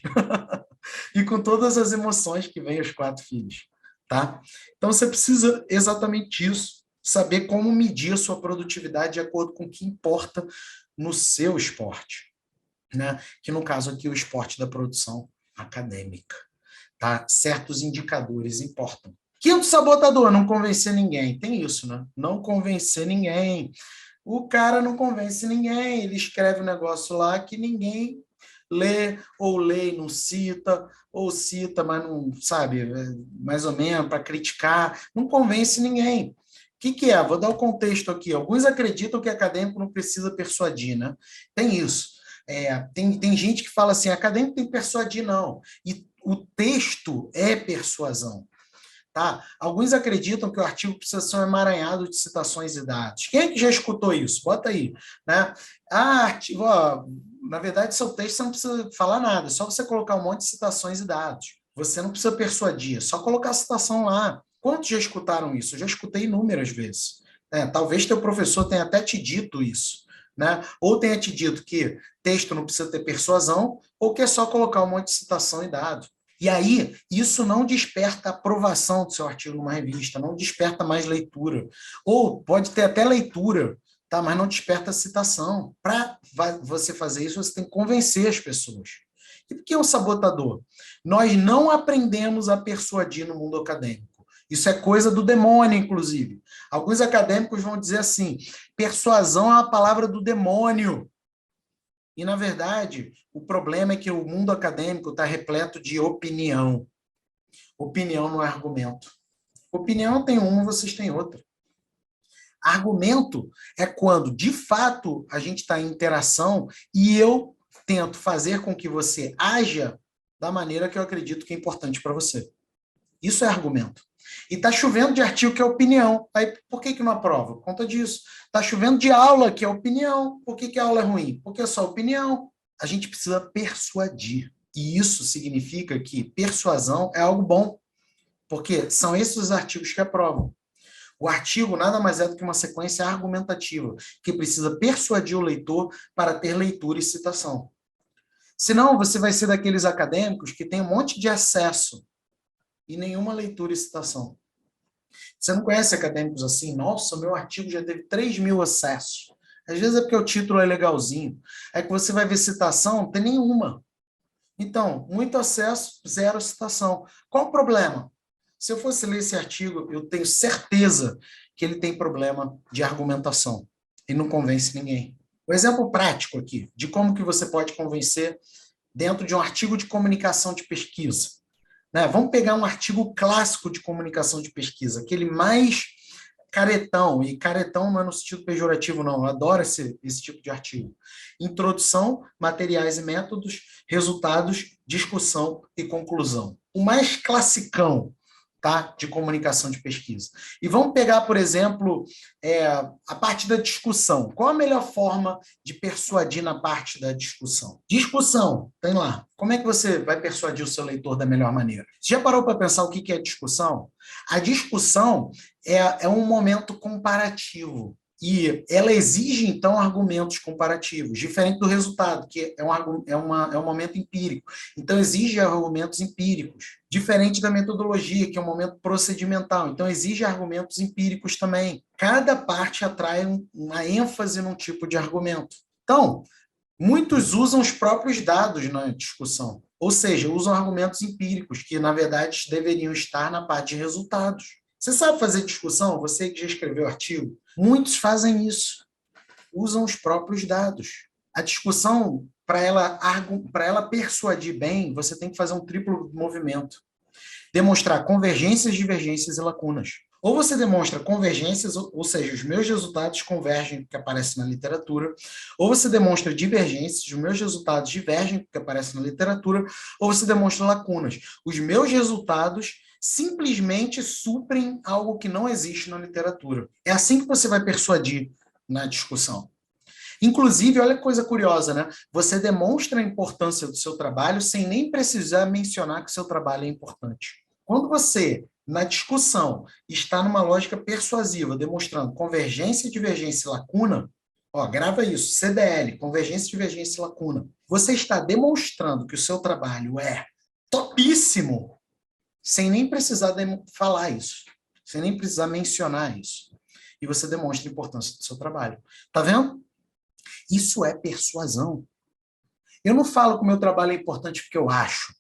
E com todas as emoções que vêm aos 4 filhos. Tá? Então, você precisa exatamente disso. Saber como medir a sua produtividade de acordo com o que importa no seu esporte. Né? Que, no caso aqui, o esporte da produção acadêmica. Tá? Certos indicadores importam. Quinto sabotador, não convencer ninguém. Tem isso, né? Não convencer ninguém. O cara não convence ninguém. Ele escreve um negócio lá que ninguém lê e não cita, ou cita, mas não, sabe, mais ou menos, para criticar, não convence ninguém. O que é? Vou dar o contexto aqui. Alguns acreditam que acadêmico não precisa persuadir, né? Tem isso. Tem gente que fala assim, acadêmico tem que persuadir, não. E o texto é persuasão. Tá? Alguns acreditam que o artigo precisa ser um emaranhado de citações e dados. Quem é que já escutou isso? Bota aí. Né? Artigo, na verdade, seu texto você não precisa falar nada, é só você colocar um monte de citações e dados. Você não precisa persuadir, é só colocar a citação lá. Quantos já escutaram isso? Eu já escutei inúmeras vezes. Talvez teu professor tenha até te dito isso. Né? Ou tenha te dito que texto não precisa ter persuasão, ou que é só colocar um monte de citação e dado. E aí, isso não desperta a aprovação do seu artigo numa revista, não desperta mais leitura. Ou pode ter até leitura, tá? Mas não desperta a citação. Para você fazer isso, você tem que convencer as pessoas. E por que é um sabotador? Nós não aprendemos a persuadir no mundo acadêmico. Isso é coisa do demônio, inclusive. Alguns acadêmicos vão dizer assim, persuasão é uma palavra do demônio. E, na verdade, o problema é que o mundo acadêmico está repleto de opinião. Opinião não é argumento. Opinião tem uma, vocês têm outra. Argumento é quando, de fato, a gente está em interação e eu tento fazer com que você haja da maneira que eu acredito que é importante para você. Isso é argumento. E está chovendo de artigo que é opinião. Aí, por que não aprova? Por conta disso. Está chovendo de aula que é opinião. Por que a aula é ruim? Porque é só opinião. A gente precisa persuadir. E isso significa que persuasão é algo bom. Porque são esses os artigos que aprovam. O artigo nada mais é do que uma sequência argumentativa, que precisa persuadir o leitor para ter leitura e citação. Senão, você vai ser daqueles acadêmicos que tem um monte de acesso e nenhuma leitura e citação. Você não conhece acadêmicos assim? Nossa, meu artigo já teve 3.000 acessos. Às vezes é porque o título é legalzinho. É que você vai ver citação, não tem nenhuma. Então, muito acesso, zero citação. Qual o problema? Se eu fosse ler esse artigo, eu tenho certeza que ele tem problema de argumentação. E não convence ninguém. Um exemplo prático aqui, de como que você pode convencer dentro de um artigo de comunicação de pesquisa. Né? Vamos pegar um artigo clássico de comunicação de pesquisa, aquele mais caretão, e caretão não é no sentido pejorativo, não, eu adoro esse tipo de artigo. Introdução, materiais e métodos, resultados, discussão e conclusão. O mais classicão, tá, de comunicação de pesquisa. E vamos pegar, por exemplo, a parte da discussão. Qual a melhor forma de persuadir na parte da discussão? Discussão, tem lá. Como é que você vai persuadir o seu leitor da melhor maneira? Você já parou para pensar o que é discussão? A discussão é um momento comparativo. E ela exige, então, argumentos comparativos, diferente do resultado, que é um momento empírico. Então, exige argumentos empíricos, diferente da metodologia, que é um momento procedimental. Então, exige argumentos empíricos também. Cada parte atrai uma ênfase num tipo de argumento. Então, muitos usam os próprios dados na discussão, ou seja, usam argumentos empíricos, que, na verdade, deveriam estar na parte de resultados. Você sabe fazer discussão? Você que já escreveu artigo? Muitos fazem isso. Usam os próprios dados. A discussão, para ela persuadir bem, você tem que fazer um triplo movimento. Demonstrar convergências, divergências e lacunas. Ou você demonstra convergências, ou seja, os meus resultados convergem com o que aparece na literatura, ou você demonstra divergências, os meus resultados divergem com o que aparece na literatura, ou você demonstra lacunas. Os meus resultados simplesmente suprem algo que não existe na literatura. É assim que você vai persuadir na discussão. Inclusive, olha que coisa curiosa, né? Você demonstra a importância do seu trabalho sem nem precisar mencionar que o seu trabalho é importante. Quando você, na discussão, está numa lógica persuasiva, demonstrando convergência, divergência e lacuna, grava isso, CDL, convergência, divergência e lacuna. Você está demonstrando que o seu trabalho é topíssimo, sem nem precisar falar isso, sem nem precisar mencionar isso. E você demonstra a importância do seu trabalho. Tá vendo? Isso é persuasão. Eu não falo que o meu trabalho é importante porque eu acho.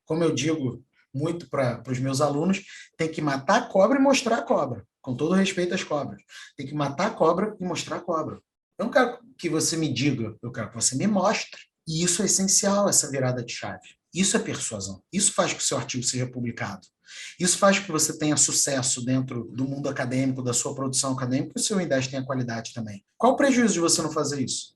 Como eu digo muito para os meus alunos, tem que matar a cobra e mostrar a cobra. Com todo respeito às cobras. Tem que matar a cobra e mostrar a cobra. Eu não quero que você me diga, eu quero que você me mostre. E isso é essencial, essa virada de chave. Isso é persuasão. Isso faz com que o seu artigo seja publicado. Isso faz com que você tenha sucesso dentro do mundo acadêmico, da sua produção acadêmica, e o seu INDES tenha qualidade também. Qual o prejuízo de você não fazer isso?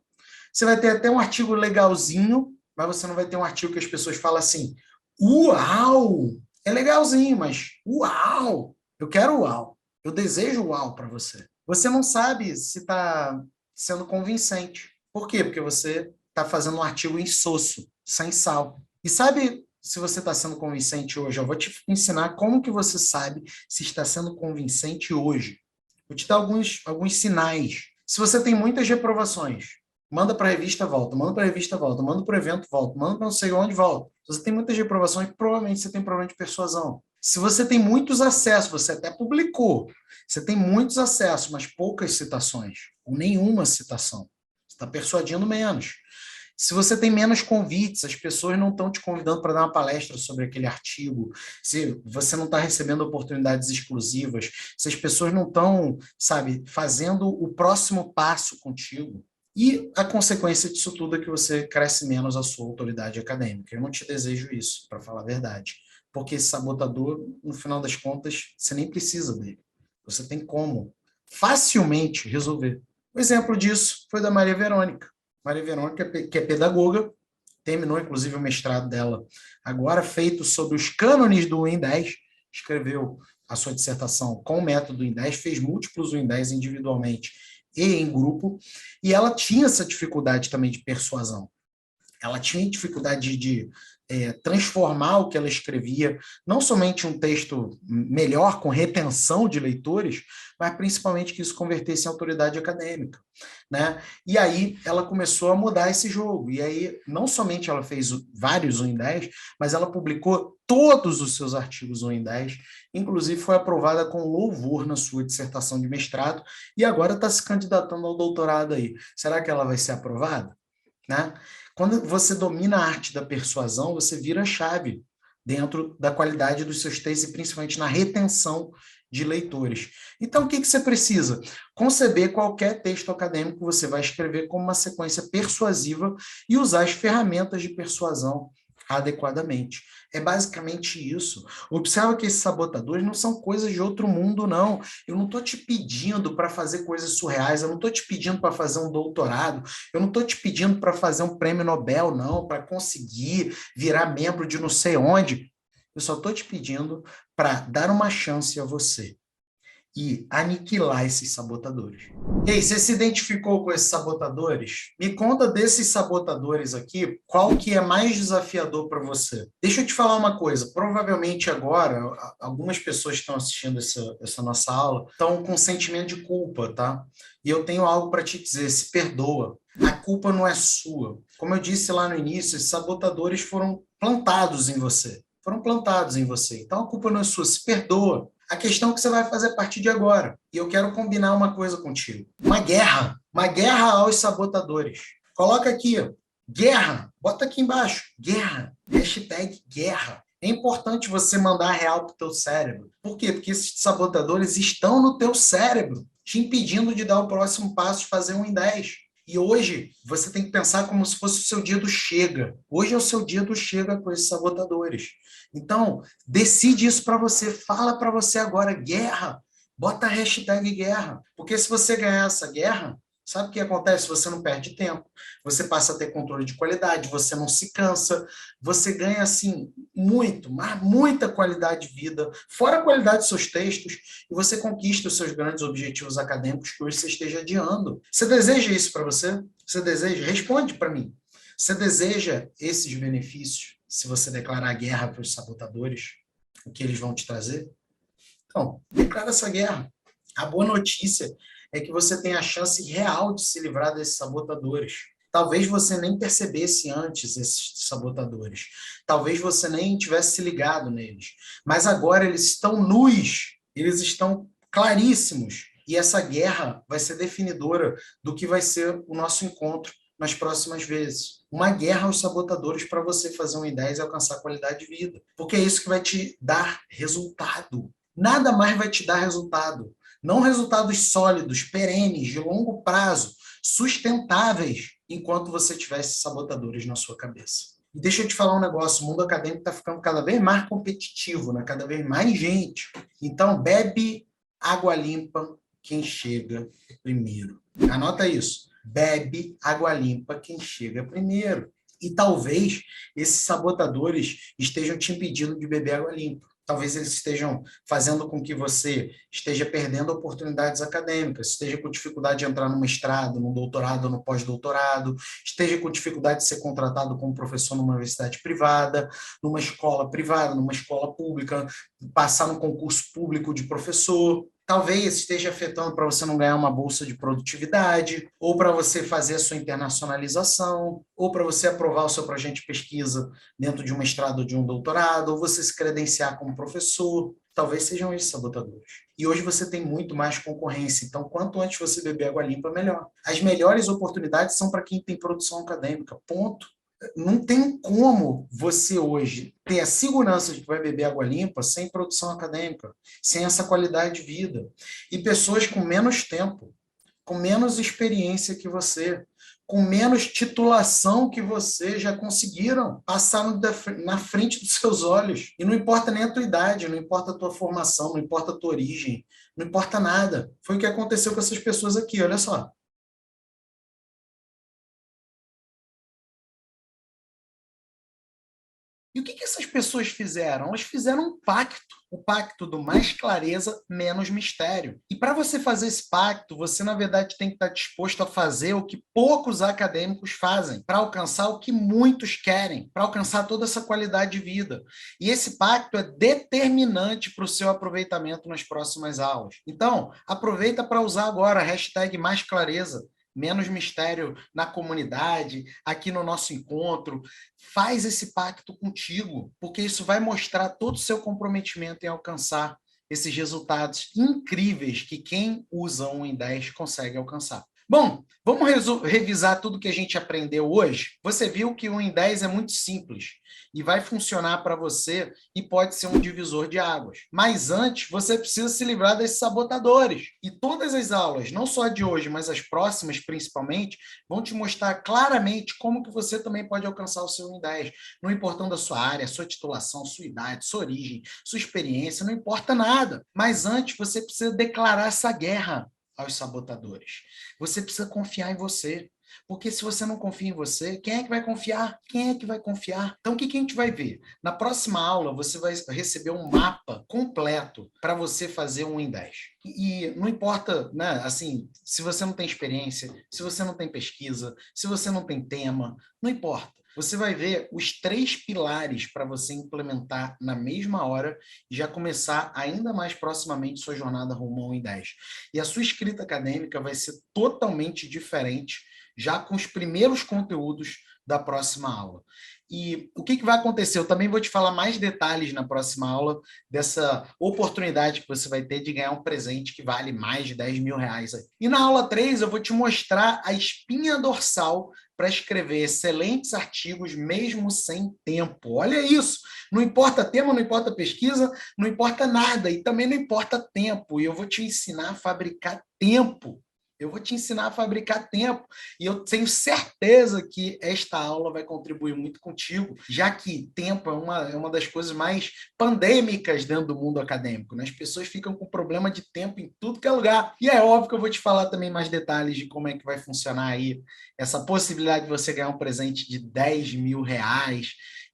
Você vai ter até um artigo legalzinho, mas você não vai ter um artigo que as pessoas falam assim, uau! É legalzinho, mas uau! Eu quero uau. Eu desejo uau para você. Você não sabe se está sendo convincente. Por quê? Porque você está fazendo um artigo insosso, sem sal. E sabe se você está sendo convincente hoje? Eu vou te ensinar como que você sabe se está sendo convincente hoje. Vou te dar alguns sinais. Se você tem muitas reprovações, manda para a revista, volta. Manda para a revista, volta. Manda para o evento, volta. Manda para não sei onde, volta. Se você tem muitas reprovações, provavelmente você tem problema de persuasão. Se você tem muitos acessos, você até publicou, você tem muitos acessos, mas poucas citações, ou nenhuma citação. Você está persuadindo menos. Se você tem menos convites, as pessoas não estão te convidando para dar uma palestra sobre aquele artigo, se você não está recebendo oportunidades exclusivas, se as pessoas não estão, sabe, fazendo o próximo passo contigo. E a consequência disso tudo é que você cresce menos a sua autoridade acadêmica. Eu não te desejo isso, para falar a verdade. Porque esse sabotador, no final das contas, você nem precisa dele. Você tem como facilmente resolver. O exemplo disso foi da Maria Verônica. Maria Verônica, que é pedagoga, terminou inclusive o mestrado dela agora, feito sobre os cânones do Win10, escreveu a sua dissertação com o método Win10, fez múltiplos Win10 individualmente e em grupo, e ela tinha essa dificuldade também de persuasão. Ela tinha dificuldade de transformar o que ela escrevia, não somente um texto melhor, com retenção de leitores, mas principalmente que isso convertesse em autoridade acadêmica, né? E aí ela começou a mudar esse jogo, e aí não somente ela fez vários Win10, mas ela publicou todos os seus artigos Win10, inclusive foi aprovada com louvor na sua dissertação de mestrado, e agora está se candidatando ao doutorado aí. Será que ela vai ser aprovada? Né? Quando você domina a arte da persuasão, você vira a chave dentro da qualidade dos seus textos e principalmente na retenção de leitores. Então, o que você precisa? Conceber qualquer texto acadêmico que você vai escrever como uma sequência persuasiva e usar as ferramentas de persuasão adequadamente. É basicamente isso. Observa que esses sabotadores não são coisas de outro mundo, não. Eu não estou te pedindo para fazer coisas surreais, eu não estou te pedindo para fazer um doutorado, eu não estou te pedindo para fazer um prêmio Nobel, não, para conseguir virar membro de não sei onde. Eu só estou te pedindo para dar uma chance a você e aniquilar esses sabotadores. E aí, você se identificou com esses sabotadores? Me conta desses sabotadores aqui, qual que é mais desafiador para você? Deixa eu te falar uma coisa, provavelmente agora, algumas pessoas que estão assistindo essa nossa aula estão com sentimento de culpa, tá? E eu tenho algo para te dizer, se perdoa. A culpa não é sua. Como eu disse lá no início, esses sabotadores foram plantados em você. Foram plantados em você. Então a culpa não é sua, se perdoa. A questão é que você vai fazer a partir de agora. E eu quero combinar uma coisa contigo. Uma guerra aos sabotadores. Coloca aqui, ó, guerra, bota aqui embaixo, guerra, hashtag guerra. É importante você mandar real para o teu cérebro. Por quê? Porque esses sabotadores estão no teu cérebro, te impedindo de dar o próximo passo, de fazer um Win10. E hoje, você tem que pensar como se fosse o seu dia do chega. Hoje é o seu dia do chega com esses sabotadores. Então, decide isso para você. Fala para você agora, guerra. Bota a hashtag guerra. Porque se você ganhar essa guerra, sabe o que acontece? Você não perde tempo. Você passa a ter controle de qualidade, você não se cansa, você ganha, assim, muita qualidade de vida, fora a qualidade dos seus textos, e você conquista os seus grandes objetivos acadêmicos que hoje você esteja adiando. Você deseja isso para você? Você deseja? Responde para mim. Você deseja esses benefícios se você declarar guerra para os sabotadores? O que eles vão te trazer? Então, declara essa guerra. A boa notícia é que você tem a chance real de se livrar desses sabotadores. Talvez você nem percebesse antes esses sabotadores. Talvez você nem tivesse se ligado neles. Mas agora eles estão nus, eles estão claríssimos. E essa guerra vai ser definidora do que vai ser o nosso encontro nas próximas vezes. Uma guerra aos sabotadores para você fazer um Win10 e alcançar qualidade de vida. Porque é isso que vai te dar resultado. Nada mais vai te dar resultado. Não resultados sólidos, perenes, de longo prazo, sustentáveis enquanto você tivesse sabotadores na sua cabeça. E deixa eu te falar um negócio, o mundo acadêmico está ficando cada vez mais competitivo, né? Cada vez mais gente. Então, bebe água limpa quem chega primeiro. Anota isso. Bebe água limpa quem chega primeiro. E talvez esses sabotadores estejam te impedindo de beber água limpa. Talvez eles estejam fazendo com que você esteja perdendo oportunidades acadêmicas, esteja com dificuldade de entrar no mestrado, no doutorado, no pós-doutorado, esteja com dificuldade de ser contratado como professor numa universidade privada, numa escola pública, passar no concurso público de professor. Talvez esteja afetando para você não ganhar uma bolsa de produtividade, ou para você fazer a sua internacionalização, ou para você aprovar o seu projeto de pesquisa dentro de um mestrado ou de um doutorado, ou você se credenciar como professor. Talvez sejam esses sabotadores. E hoje você tem muito mais concorrência, então quanto antes você beber água limpa, melhor. As melhores oportunidades são para quem tem produção acadêmica, ponto. Não tem como você hoje ter a segurança de que vai beber água limpa sem produção acadêmica, sem essa qualidade de vida. E pessoas com menos tempo, com menos experiência que você, com menos titulação que você, já conseguiram passar na frente dos seus olhos. E não importa nem a tua idade, não importa a tua formação, não importa a tua origem, não importa nada. Foi o que aconteceu com essas pessoas aqui, olha só. E o que essas pessoas fizeram? Elas fizeram um pacto, o pacto do mais clareza, menos mistério. E para você fazer esse pacto, você, na verdade, tem que estar disposto a fazer o que poucos acadêmicos fazem, para alcançar o que muitos querem, para alcançar toda essa qualidade de vida. E esse pacto é determinante para o seu aproveitamento nas próximas aulas. Então, aproveita para usar agora a hashtag mais clareza, menos mistério na comunidade, aqui no nosso encontro. Faz esse pacto contigo, porque isso vai mostrar todo o seu comprometimento em alcançar esses resultados incríveis que quem usa 1 em 10 consegue alcançar. Bom, vamos revisar tudo que a gente aprendeu hoje. Você viu que 1 em 10 é muito simples e vai funcionar para você e pode ser um divisor de águas. Mas antes, você precisa se livrar desses sabotadores. E todas as aulas, não só a de hoje, mas as próximas principalmente, vão te mostrar claramente como que você também pode alcançar o seu 1 em 10. Não importando a sua área, a sua titulação, sua idade, sua origem, sua experiência, não importa nada. Mas antes, você precisa declarar essa guerra aos sabotadores. Você precisa confiar em você. Porque se você não confia em você, quem é que vai confiar? Quem é que vai confiar? Então, o que a gente vai ver? Na próxima aula, você vai receber um mapa completo para você fazer 1 em 10. E não importa, né, assim, se você não tem experiência, se você não tem pesquisa, se você não tem tema, não importa. Você vai ver os 3 pilares para você implementar na mesma hora e já começar ainda mais proximamente sua jornada rumo ao 1 em 10. E a sua escrita acadêmica vai ser totalmente diferente, já com os primeiros conteúdos da próxima aula. E o que vai acontecer? Eu também vou te falar mais detalhes na próxima aula dessa oportunidade que você vai ter de ganhar um presente que vale mais de 10 mil reais. E na aula 3 eu vou te mostrar a espinha dorsal para escrever excelentes artigos mesmo sem tempo. Olha isso! Não importa tema, não importa pesquisa, não importa nada e também não importa tempo. E eu vou te ensinar a fabricar tempo. Eu vou te ensinar a fabricar tempo e eu tenho certeza que esta aula vai contribuir muito contigo, já que tempo é uma das coisas mais pandêmicas dentro do mundo acadêmico, né? As pessoas ficam com problema de tempo em tudo que é lugar. E é óbvio que eu vou te falar também mais detalhes de como é que vai funcionar aí essa possibilidade de você ganhar um presente de 10 mil reais.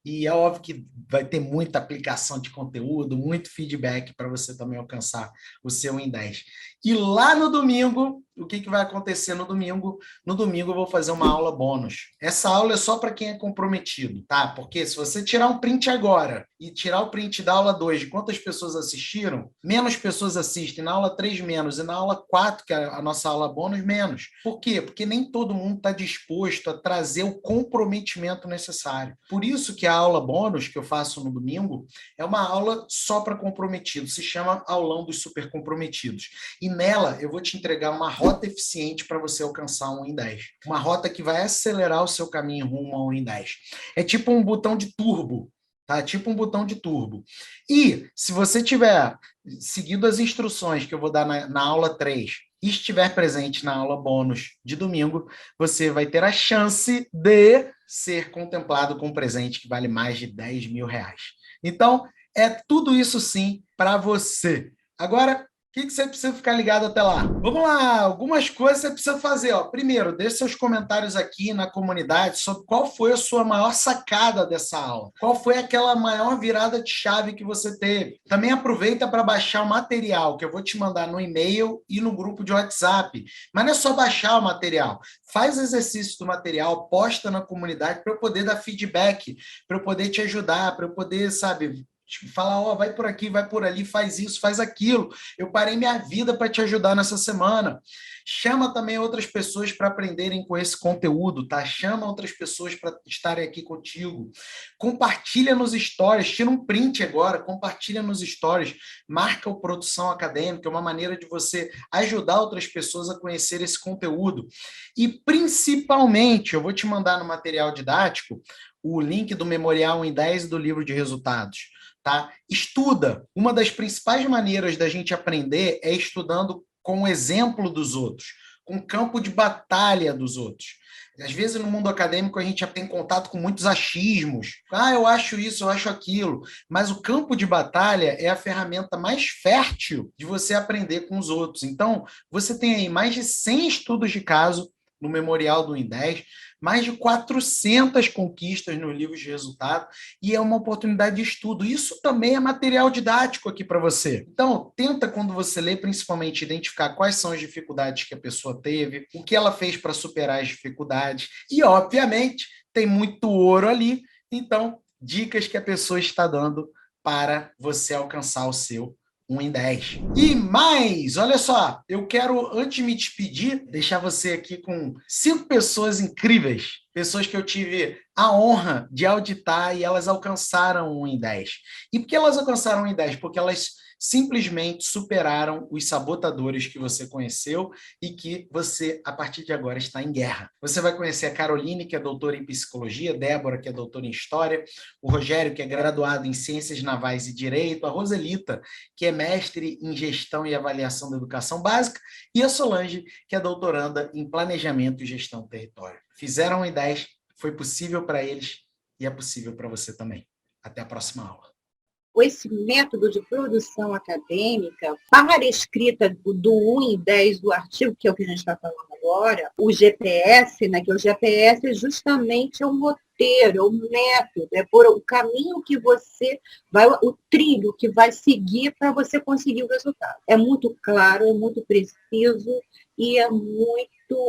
E é óbvio que vai ter muita aplicação de conteúdo, muito feedback para você também alcançar o seu 1 em 10. E lá no domingo, o que vai acontecer no domingo? No domingo eu vou fazer uma aula bônus. Essa aula é só para quem é comprometido, tá? Porque se você tirar um print agora e tirar o print da aula 2 de quantas pessoas assistiram, menos pessoas assistem. Na aula 3, menos. E na aula 4, que é a nossa aula bônus, menos. Por quê? Porque nem todo mundo está disposto a trazer o comprometimento necessário. Por isso que a aula bônus que eu faço no domingo é uma aula só para comprometidos. Se chama Aulão dos Super Comprometidos. E nela eu vou te entregar uma rota eficiente para você alcançar 1 em 10. Uma rota que vai acelerar o seu caminho rumo a 1 em 10. É tipo um botão de turbo, tá? Tipo um botão de turbo. E se você tiver seguido as instruções que eu vou dar na aula 3 e estiver presente na aula bônus de domingo, você vai ter a chance de ser contemplado com um presente que vale mais de R$10.000. Então, é tudo isso sim para você. Agora, o que você precisa ficar ligado até lá? Vamos lá, algumas coisas você precisa fazer. Primeiro, deixe seus comentários aqui na comunidade sobre qual foi a sua maior sacada dessa aula. Qual foi aquela maior virada de chave que você teve. Também aproveita para baixar o material, que eu vou te mandar no e-mail e no grupo de WhatsApp. Mas não é só baixar o material. Faz exercício do material, posta na comunidade para eu poder dar feedback, para eu poder te ajudar, para eu poder, sabe... falar, vai por aqui, vai por ali, faz isso, faz aquilo. Eu parei minha vida para te ajudar nessa semana. Chama também outras pessoas para aprenderem com esse conteúdo, tá? Chama outras pessoas para estarem aqui contigo. Compartilha nos stories, tira um print agora, compartilha nos stories, marca o Produção Acadêmica, é uma maneira de você ajudar outras pessoas a conhecer esse conteúdo. E, principalmente, eu vou te mandar no material didático o link do Memorial em 10 e do livro de resultados. Tá? Estuda. Uma das principais maneiras da gente aprender é estudando com o exemplo dos outros, com o campo de batalha dos outros. Às vezes, no mundo acadêmico, a gente já tem contato com muitos achismos. Eu acho isso, eu acho aquilo. Mas o campo de batalha é a ferramenta mais fértil de você aprender com os outros. Então, você tem aí mais de 100 estudos de caso no Memorial do IN10, mais de 400 conquistas no livro de resultado, e é uma oportunidade de estudo. Isso também é material didático aqui para você. Então, tenta, quando você lê, principalmente, identificar quais são as dificuldades que a pessoa teve, o que ela fez para superar as dificuldades, e, obviamente, tem muito ouro ali, então, dicas que a pessoa está dando para você alcançar o seu 1 em 10. E mais, olha só, eu quero, antes de me despedir, deixar você aqui com 5 pessoas incríveis, pessoas que eu tive a honra de auditar e elas alcançaram 1 em 10. E por que elas alcançaram 1 em 10? Porque elas simplesmente superaram os sabotadores que você conheceu e que você, a partir de agora, está em guerra. Você vai conhecer a Caroline, que é doutora em psicologia, Débora, que é doutora em história, o Rogério, que é graduado em ciências navais e direito, a Roselita, que é mestre em gestão e avaliação da educação básica, e a Solange, que é doutoranda em planejamento e gestão do território. Fizeram 1 em 10, foi possível para eles e é possível para você também. Até a próxima aula. Esse método de produção acadêmica, para a escrita do 1 em 10 do artigo, que é o que a gente está falando agora, o GPS, né, que o GPS é justamente um roteiro, é um método, é por o caminho que você vai, o trilho que vai seguir para você conseguir o resultado. É muito claro, é muito preciso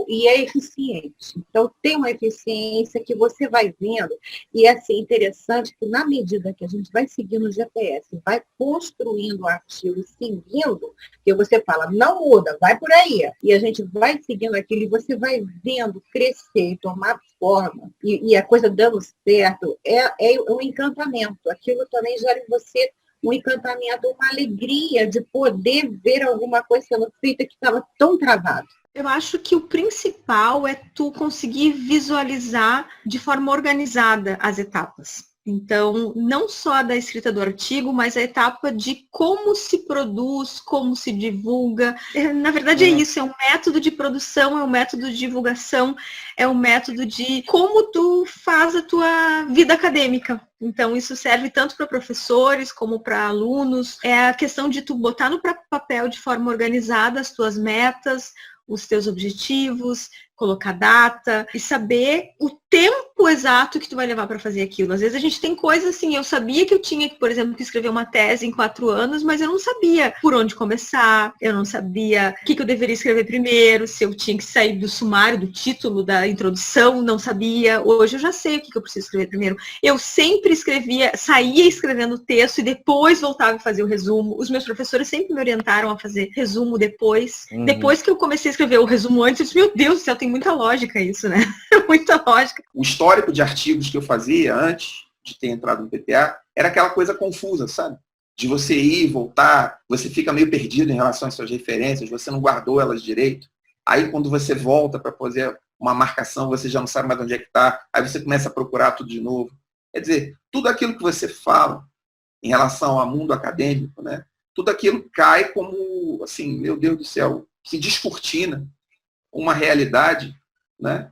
e é eficiente. Então, tem uma eficiência que você vai vendo, e é assim, interessante que na medida que a gente vai seguindo o GPS, vai construindo o artigo, seguindo, que você fala, não muda, vai por aí, e a gente vai seguindo aquilo, e você vai vendo crescer, tomar forma, e a coisa dando certo, é um encantamento. Aquilo também gera em você um encantamento, uma alegria de poder ver alguma coisa sendo feita que estava tão travado. Eu acho que o principal é tu conseguir visualizar de forma organizada as etapas. Então, não só da escrita do artigo, mas a etapa de como se produz, como se divulga. Na verdade, é isso, é um método de produção, é um método de divulgação, é um método de como tu faz a tua vida acadêmica. Então, isso serve tanto para professores como para alunos. É a questão de tu botar no papel de forma organizada as tuas metas, os teus objetivos, colocar data e saber o tempo exato que tu vai levar para fazer aquilo. Às vezes a gente tem coisas assim, eu sabia que eu tinha, por exemplo, que escrever uma tese em 4 anos, mas eu não sabia por onde começar, eu não sabia o que eu deveria escrever primeiro, se eu tinha que sair do sumário, do título, da introdução, não sabia. Hoje eu já sei o que eu preciso escrever primeiro. Eu sempre saía escrevendo o texto e depois voltava a fazer o resumo. Os meus professores sempre me orientaram a fazer resumo depois. Depois que eu comecei a escrever o resumo antes, eu disse, meu Deus do céu, tem muita lógica isso, né? Muita lógica. O histórico de artigos que eu fazia antes de ter entrado no PPA era aquela coisa confusa, sabe? De você ir, voltar, você fica meio perdido em relação às suas referências, você não guardou elas direito. Aí quando você volta para fazer uma marcação, você já não sabe mais onde é que está, aí você começa a procurar tudo de novo. Quer dizer, tudo aquilo que você fala em relação ao mundo acadêmico, né? Tudo aquilo cai como, assim, meu Deus do céu, se descortina uma realidade, né,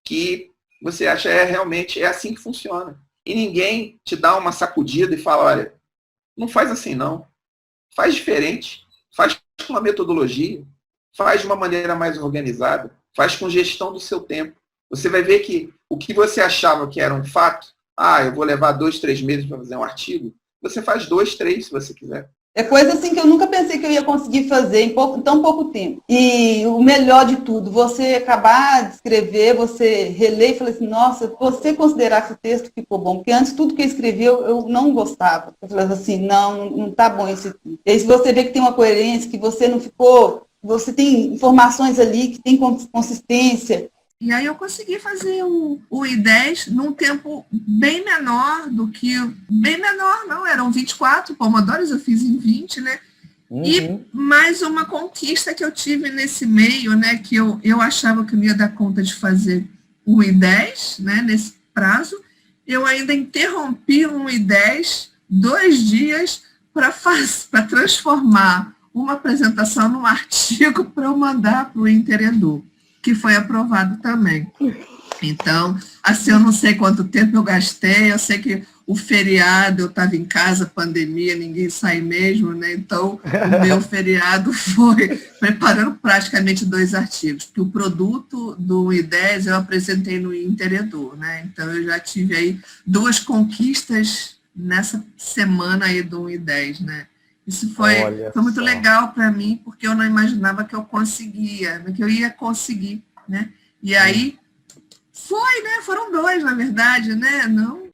que você acha realmente é assim que funciona. E ninguém te dá uma sacudida e fala, olha, não faz assim não, faz diferente, faz com uma metodologia, faz de uma maneira mais organizada, faz com gestão do seu tempo. Você vai ver que o que você achava que era um fato, eu vou levar 2, 3 meses para fazer um artigo, você faz 2, 3 se você quiser. É coisa assim que eu nunca pensei que eu ia conseguir fazer em tão pouco tempo. E o melhor de tudo, você acabar de escrever, você reler e falar assim, nossa, você considerar que o texto ficou bom, porque antes tudo que eu escrevi eu não gostava. Eu falava assim, não tá bom esse texto. E aí se você vê que tem uma coerência, que você não ficou, você tem informações ali que tem consistência. E aí eu consegui fazer o I10 num tempo bem menor do que... Bem menor, não, eram 24 pomodoros, eu fiz em 20, né? E mais uma conquista que eu tive nesse meio, né? Que eu achava que eu ia dar conta de fazer o I10, né? Nesse prazo. Eu ainda interrompi um I10 2 dias para transformar uma apresentação num artigo para eu mandar para o Interedu, que foi aprovado também. Então, assim, eu não sei quanto tempo eu gastei, eu sei que o feriado, eu estava em casa, pandemia, ninguém sai mesmo, né? Então, o meu feriado foi preparando praticamente 2 artigos, porque o produto do I10 eu apresentei no Interedu, né? Então, eu já tive aí 2 conquistas nessa semana aí do I10, né? Isso foi muito legal para mim, porque eu não imaginava que eu conseguia, que eu ia conseguir, né? E aí foi, né? Foram 2, na verdade, né? Não